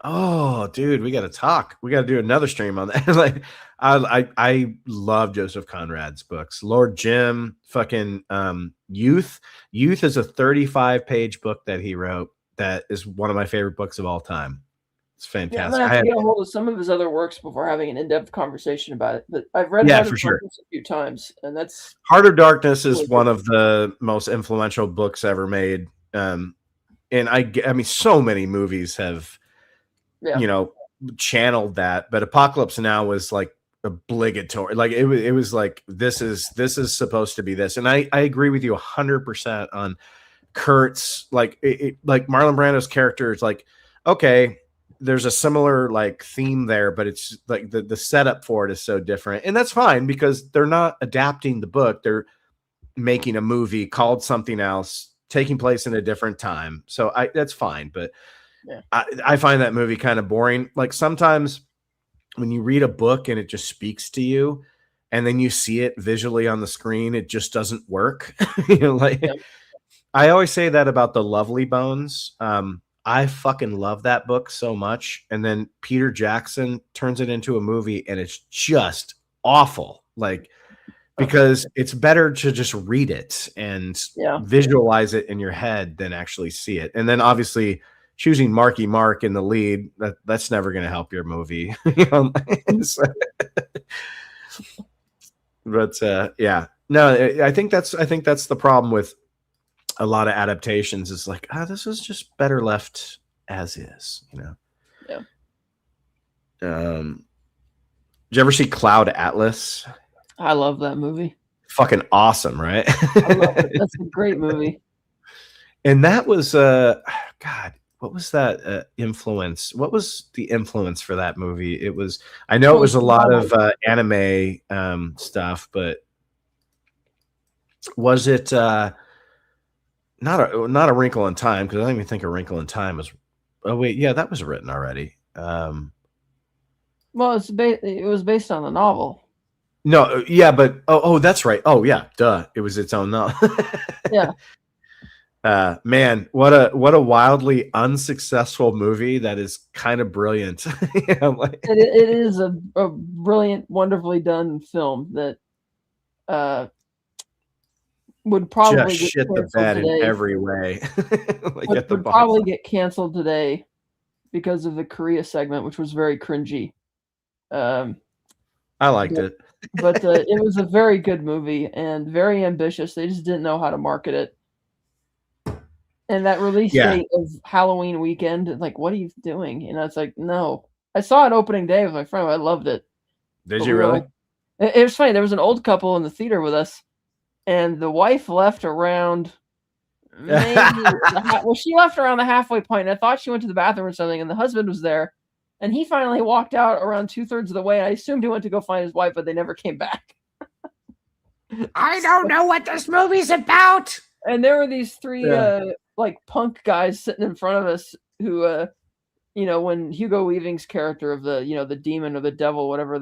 Oh, dude, we got to talk. We got to do another stream on that. I love Joseph Conrad's books. Lord Jim, fucking Youth. Youth is a 35-page book that he wrote. That is one of my favorite books of all time. It's fantastic. Yeah, I'm gonna have to get a hold of some of his other works before having an in-depth conversation about it. But I've read Heart of Darkness a few times, and that's Heart of Darkness is one of the most influential books ever made. And I mean, so many movies have, channeled that. But Apocalypse Now was like obligatory. Like it was like this is supposed to be this. And I agree with you 100% on Kurtz. Like like Marlon Brando's character is like, okay, there's a similar like theme there, but it's like the setup for it is so different, and that's fine because they're not adapting the book. making a movie called something else, taking place in a different time. So that's fine, but Yeah. I find that movie kind of boring. Like sometimes when you read a book and it just speaks to you, and then you see it visually on the screen, it just doesn't work. Like Yeah. I always say that about The Lovely Bones. I fucking love that book so much, and then Peter Jackson turns it into a movie, and it's just awful. Like because it's better to just read it and visualize it in your head than actually see it. And then obviously choosing Marky Mark in the lead, that's never going to help your movie. So, but yeah, no, I think that's the problem with a lot of adaptations. Is like, this is just better left as is, Yeah. Did you ever see Cloud Atlas? I love that movie. Fucking awesome, right? I love it. That's a great movie. And that was God, what was that influence? What was the influence for that movie? It was, I know it was a lot of anime stuff, but was it not a Wrinkle in Time? Because I don't even think A Wrinkle in Time was. Oh wait, yeah, that was written already. Well, it was based on the novel. No, yeah, but oh, that's right. Oh yeah, duh. It was its own novel. Yeah. Man, what a wildly unsuccessful movie that is kind of brilliant. It is a brilliant, wonderfully done film that would probably just shit the bed today. In every way. Would probably get canceled today because of the Korea segment, which was very cringy. I liked it. But it was a very good movie and very ambitious. They just didn't know how to market it. And that release date of Halloween weekend, like, what are you doing? It's like, no. I saw it opening day with my friend. I loved it. Did you really? It was funny. There was an old couple in the theater with us, and the wife left around maybe she left around the halfway point. And I thought she went to the bathroom or something, and the husband was there. And he finally walked out around 2/3 of the way. I assumed he went to go find his wife, but they never came back. I don't know what this movie's about. And there were these three like punk guys sitting in front of us who, when Hugo Weaving's character of the demon or the devil, whatever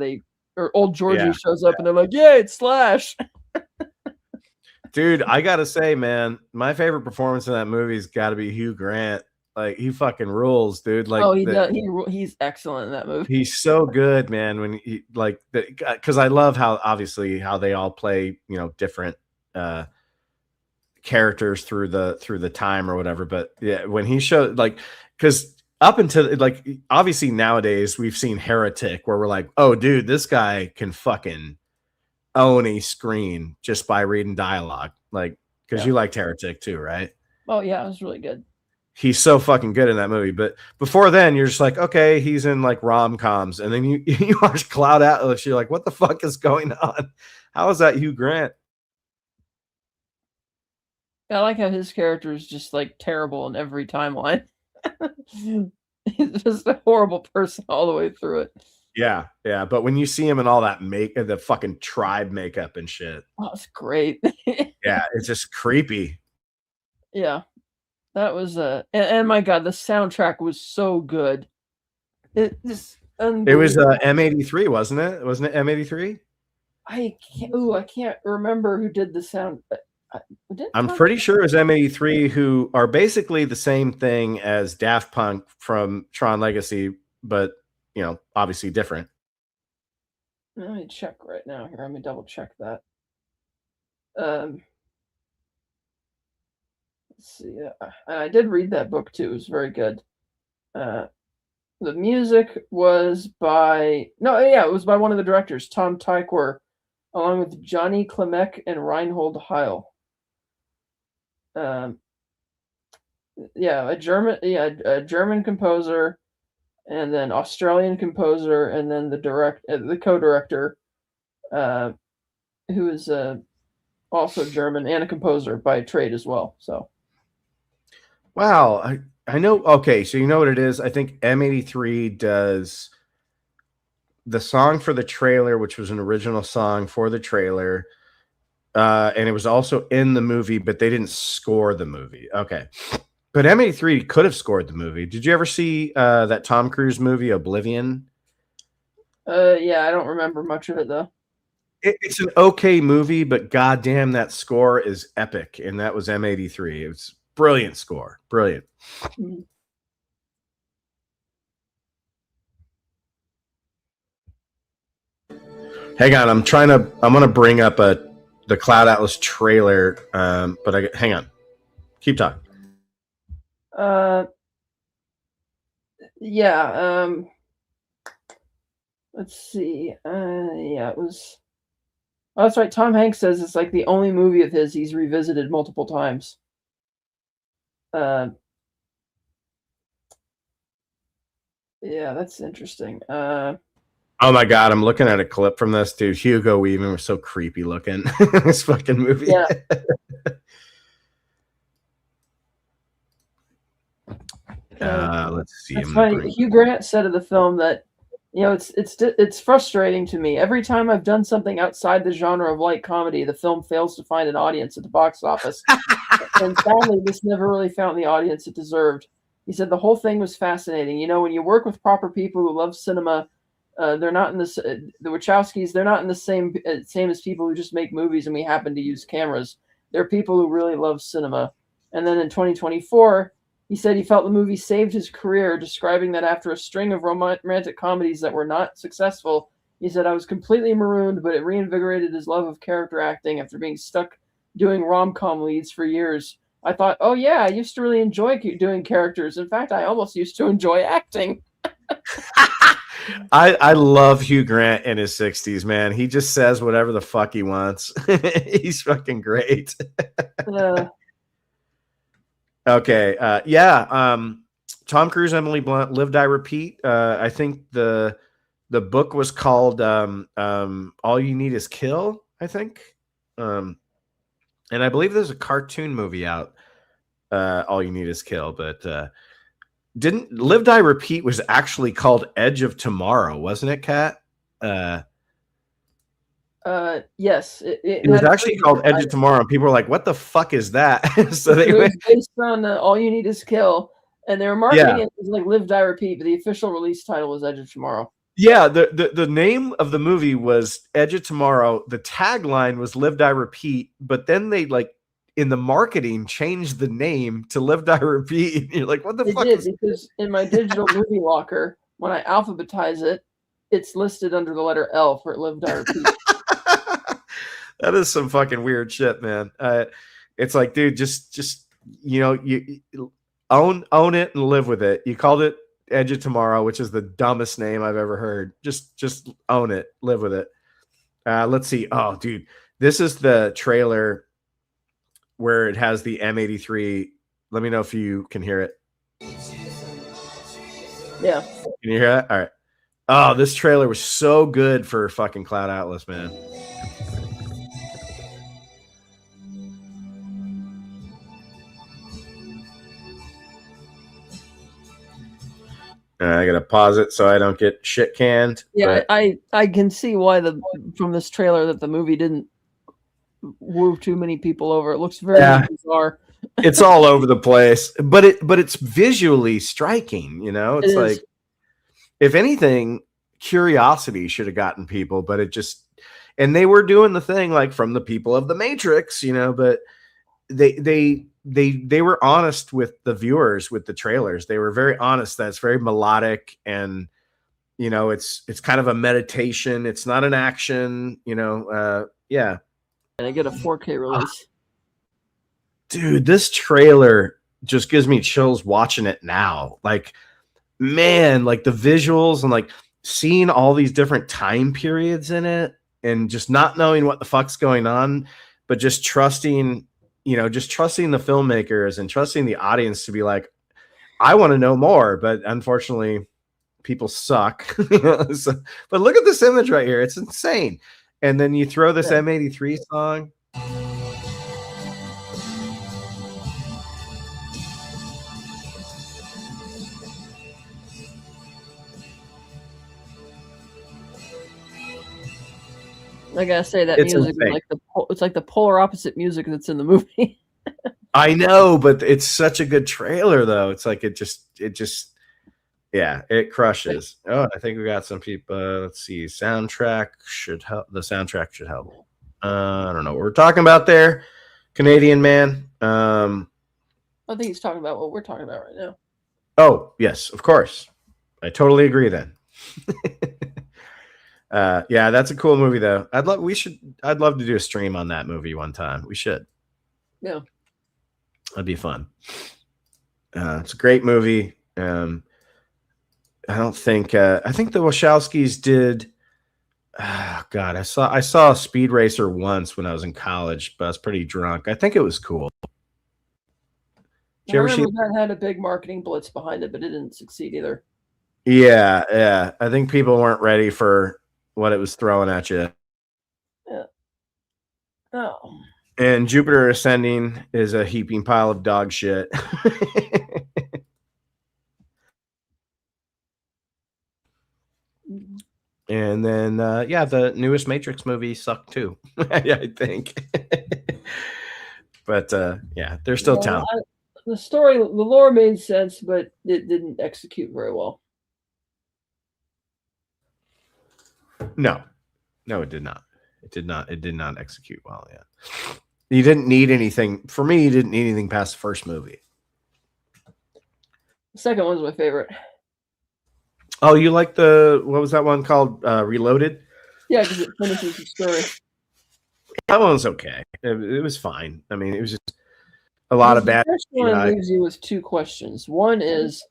or old Georgie shows up and they're like, yeah, it's Slash. Dude, I gotta say, man, my favorite performance in that movie's got to be Hugh Grant. Like, he fucking rules, dude. Like, he's excellent in that movie. He's so good, man. When he because I love how they all play, different characters through the time or whatever. But yeah, when he showed because up until obviously nowadays we've seen Heretic where we're like, oh, dude, this guy can fucking own a screen just by reading dialogue. Like, because you liked Heretic too, right? Oh yeah, it was really good. He's so fucking good in that movie. But before then, you're just like, okay, he's in like rom-coms. And then you watch Cloud Atlas, you're like, what the fuck is going on? How is that Hugh Grant? I like how his character is just like terrible in every timeline. He's just a horrible person all the way through it. Yeah, yeah. But when you see him in all that the fucking tribe makeup and shit. Oh, it's great. Yeah, it's just creepy. Yeah. That was and my God, the soundtrack was so good. It was M83, wasn't it? Wasn't it M83? I can't remember who did the sound. I'm pretty sure it was M83, who are basically the same thing as Daft Punk from Tron Legacy, but obviously different. Let me check right now here. Let me double check that. Let's see. I did read that book too. It was very good. The music was it was by one of the directors, Tom Tykwer, along with Johnny Klimek and Reinhold Heil. A German composer, and then Australian composer, and then the co-director, who is also German and a composer by trade as well. So, wow, I know. Okay, so you know what it is. I think M83 does the song for the trailer, which was an original song for the trailer. And it was also in the movie, but they didn't score the movie. Okay. But M83 could have scored the movie. Did you ever see that Tom Cruise movie, Oblivion? Yeah, I don't remember much of it though. It's an okay movie, but goddamn, that score is epic. And that was M83. It was brilliant score. Brilliant. Mhm. Hang on, I'm going to bring up the Cloud Atlas trailer. But hang on. Keep talking. Yeah. Let's see. Yeah, it was. Oh, that's right. Tom Hanks says it's like the only movie of his he's revisited multiple times. Yeah, that's interesting. Oh my god, I'm looking at a clip from this, dude. Hugo Weaving was so creepy looking. This fucking movie. Yeah. Let's see. That's funny. Hugh Grant said of the film that, it's frustrating to me. Every time I've done something outside the genre of light comedy, the film fails to find an audience at the box office. And sadly, this never really found the audience it deserved. He said the whole thing was fascinating. When you work with proper people who love cinema, they're not in this. The Wachowskis, they're not in the same as people who just make movies and we happen to use cameras. They're people who really love cinema. And then in 2024, he said he felt the movie saved his career, describing that after a string of romantic comedies that were not successful, he said, I was completely marooned, but it reinvigorated his love of character acting after being stuck doing rom-com leads for years. I thought, oh yeah, I used to really enjoy doing characters. In fact, I almost used to enjoy acting. I love Hugh Grant in his 60s, man. He just says whatever the fuck he wants. He's fucking great. Okay. Tom Cruise, Emily Blunt, Live, Die, Repeat. I think the book was called All You Need Is Kill, I think. And I believe there's a cartoon movie out, All You Need Is Kill, but didn't Live, Die, Repeat was actually called Edge of Tomorrow, wasn't it, Kat? Yes. It was actually called Edge of Tomorrow, and people were like, what the fuck is that? So it was based on All You Need Is Kill, and they were marketing it as like Live, Die, Repeat, but the official release title was Edge of Tomorrow. Yeah, the name of the movie was Edge of Tomorrow. The tagline was Live, Die, Repeat, but then they in the marketing changed the name to Live, Die, Repeat. And you're like, what the fuck? Because in my digital movie locker, when I alphabetize it, it's listed under the letter L for Live, Die, Repeat. That is some fucking weird shit, man. It's like, dude, just you own it and live with it. You called it Edge of Tomorrow, which is the dumbest name I've ever heard. Just own it, live with it. Let's see. Oh, dude, this is the trailer where it has the M83. Let me know if you can hear it. Yeah. Can you hear that? All right. Oh, this trailer was so good for fucking Cloud Atlas, man. I gotta pause it so I don't get shit canned. Yeah, I can see why from this trailer that the movie didn't woo too many people over. It looks very bizarre. It's all over the place, but it's visually striking. It's like, if anything, curiosity should have gotten people, but and they were doing the thing like from the people of the Matrix, but they were honest with the viewers with the trailers. They were very honest that it's very melodic and it's kind of a meditation. It's not an action, yeah. And I get a 4K release. Dude, this trailer just gives me chills watching it now. Like, man, like the visuals and like seeing all these different time periods in it and just not knowing what the fuck's going on, but just trusting the filmmakers and trusting the audience to be like, I want to know more, but unfortunately people suck. But look at this image right here. It's insane. And then you throw this M83 song. I gotta say that It's music is insane. like it's like the polar opposite music that's in the movie. I know, but it's such a good trailer though. It's like it just yeah, it crushes. Oh, I think we got some people. Let's see. Soundtrack should help. The soundtrack should help. I don't know what we're talking about there. Canadian man. I think he's talking about what we're talking about right now. Oh, yes, of course. I totally agree then. Yeah, that's a cool movie though. I'd love to do a stream on that movie one time. We should. Yeah. That'd be fun. It's a great movie. I don't think I think the Wachowskis did. Oh, God, I saw Speed Racer once when I was in college, but I was pretty drunk. I think it was cool. Did you I ever see? remember that had a big marketing blitz behind it, but it didn't succeed either. Yeah. I think people weren't ready for what it was throwing at you. Yeah. Oh. And Jupiter Ascending is a heaping pile of dog shit. And then, yeah, the newest Matrix movie sucked too. Yeah, I think. But yeah, they're still talented. The lore made sense, but it didn't execute very well. No, it did not. It did not execute well. Yeah, you didn't need anything. For me, you didn't need anything past the first movie. The second one's my favorite. Oh, you like what was that one called? Reloaded? Yeah, because it finishes the story. That one was okay. It was fine. I mean, it was just a lot of bad. The first one leaves you with two questions. One is,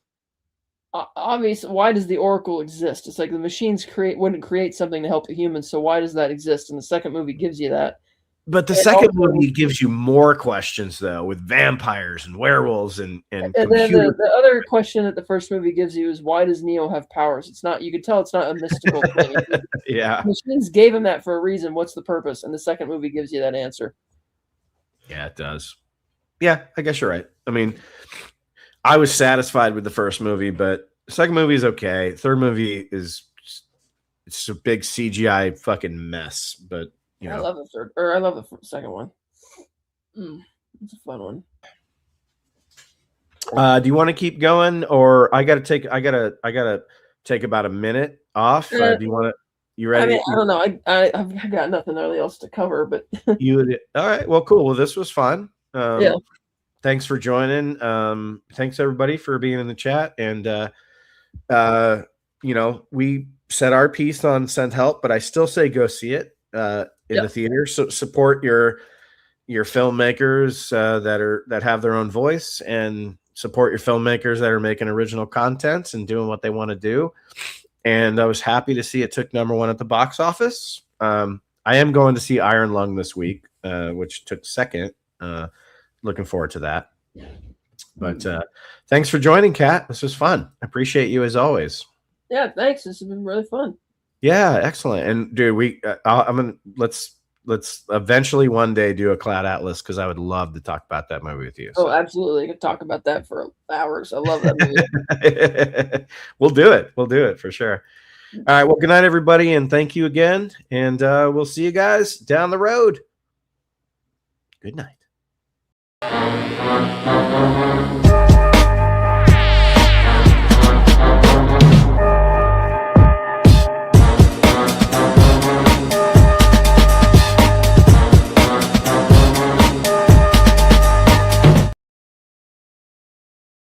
obvious, why does the Oracle exist? It's like the machines wouldn't create something to help the humans, so why does that exist? And the second movie gives you that. But the second movie gives you more questions, though, with vampires and werewolves and then the other question that the first movie gives you is, why does Neo have powers? It's not. You can tell it's not a mystical thing. Yeah, the machines gave him that for a reason. What's the purpose? And the second movie gives you that answer. Yeah, it does. Yeah, I guess you're right. I mean, I was satisfied with the first movie, but the second movie is okay. Third movie it's a big CGI fucking mess. But I love the second one. It's a fun one. Do you want to keep going, or I gotta take about a minute off? Do you want to? You ready? I mean, I don't know. I've got nothing really else to cover, but all right. Well, cool. Well, this was fun. Yeah. Thanks for joining. Thanks everybody for being in the chat. And we said our piece on Send Help, but I still say go see it in the theater. So support your filmmakers that have their own voice, and support your filmmakers that are making original content and doing what they want to do. And I was happy to see it took #1 at the box office. I am going to see Iron Lung this week, which took second. Looking forward to that. But thanks for joining, Kat. This was fun. I appreciate you as always. Yeah, thanks. This has been really fun. Yeah, excellent. And dude, let's eventually one day do a Cloud Atlas, because I would love to talk about that movie with you. So. Oh, absolutely. I could talk about that for hours. I love that movie. We'll do it for sure. All right. Well, good night, everybody, and thank you again. And we'll see you guys down the road. Good night.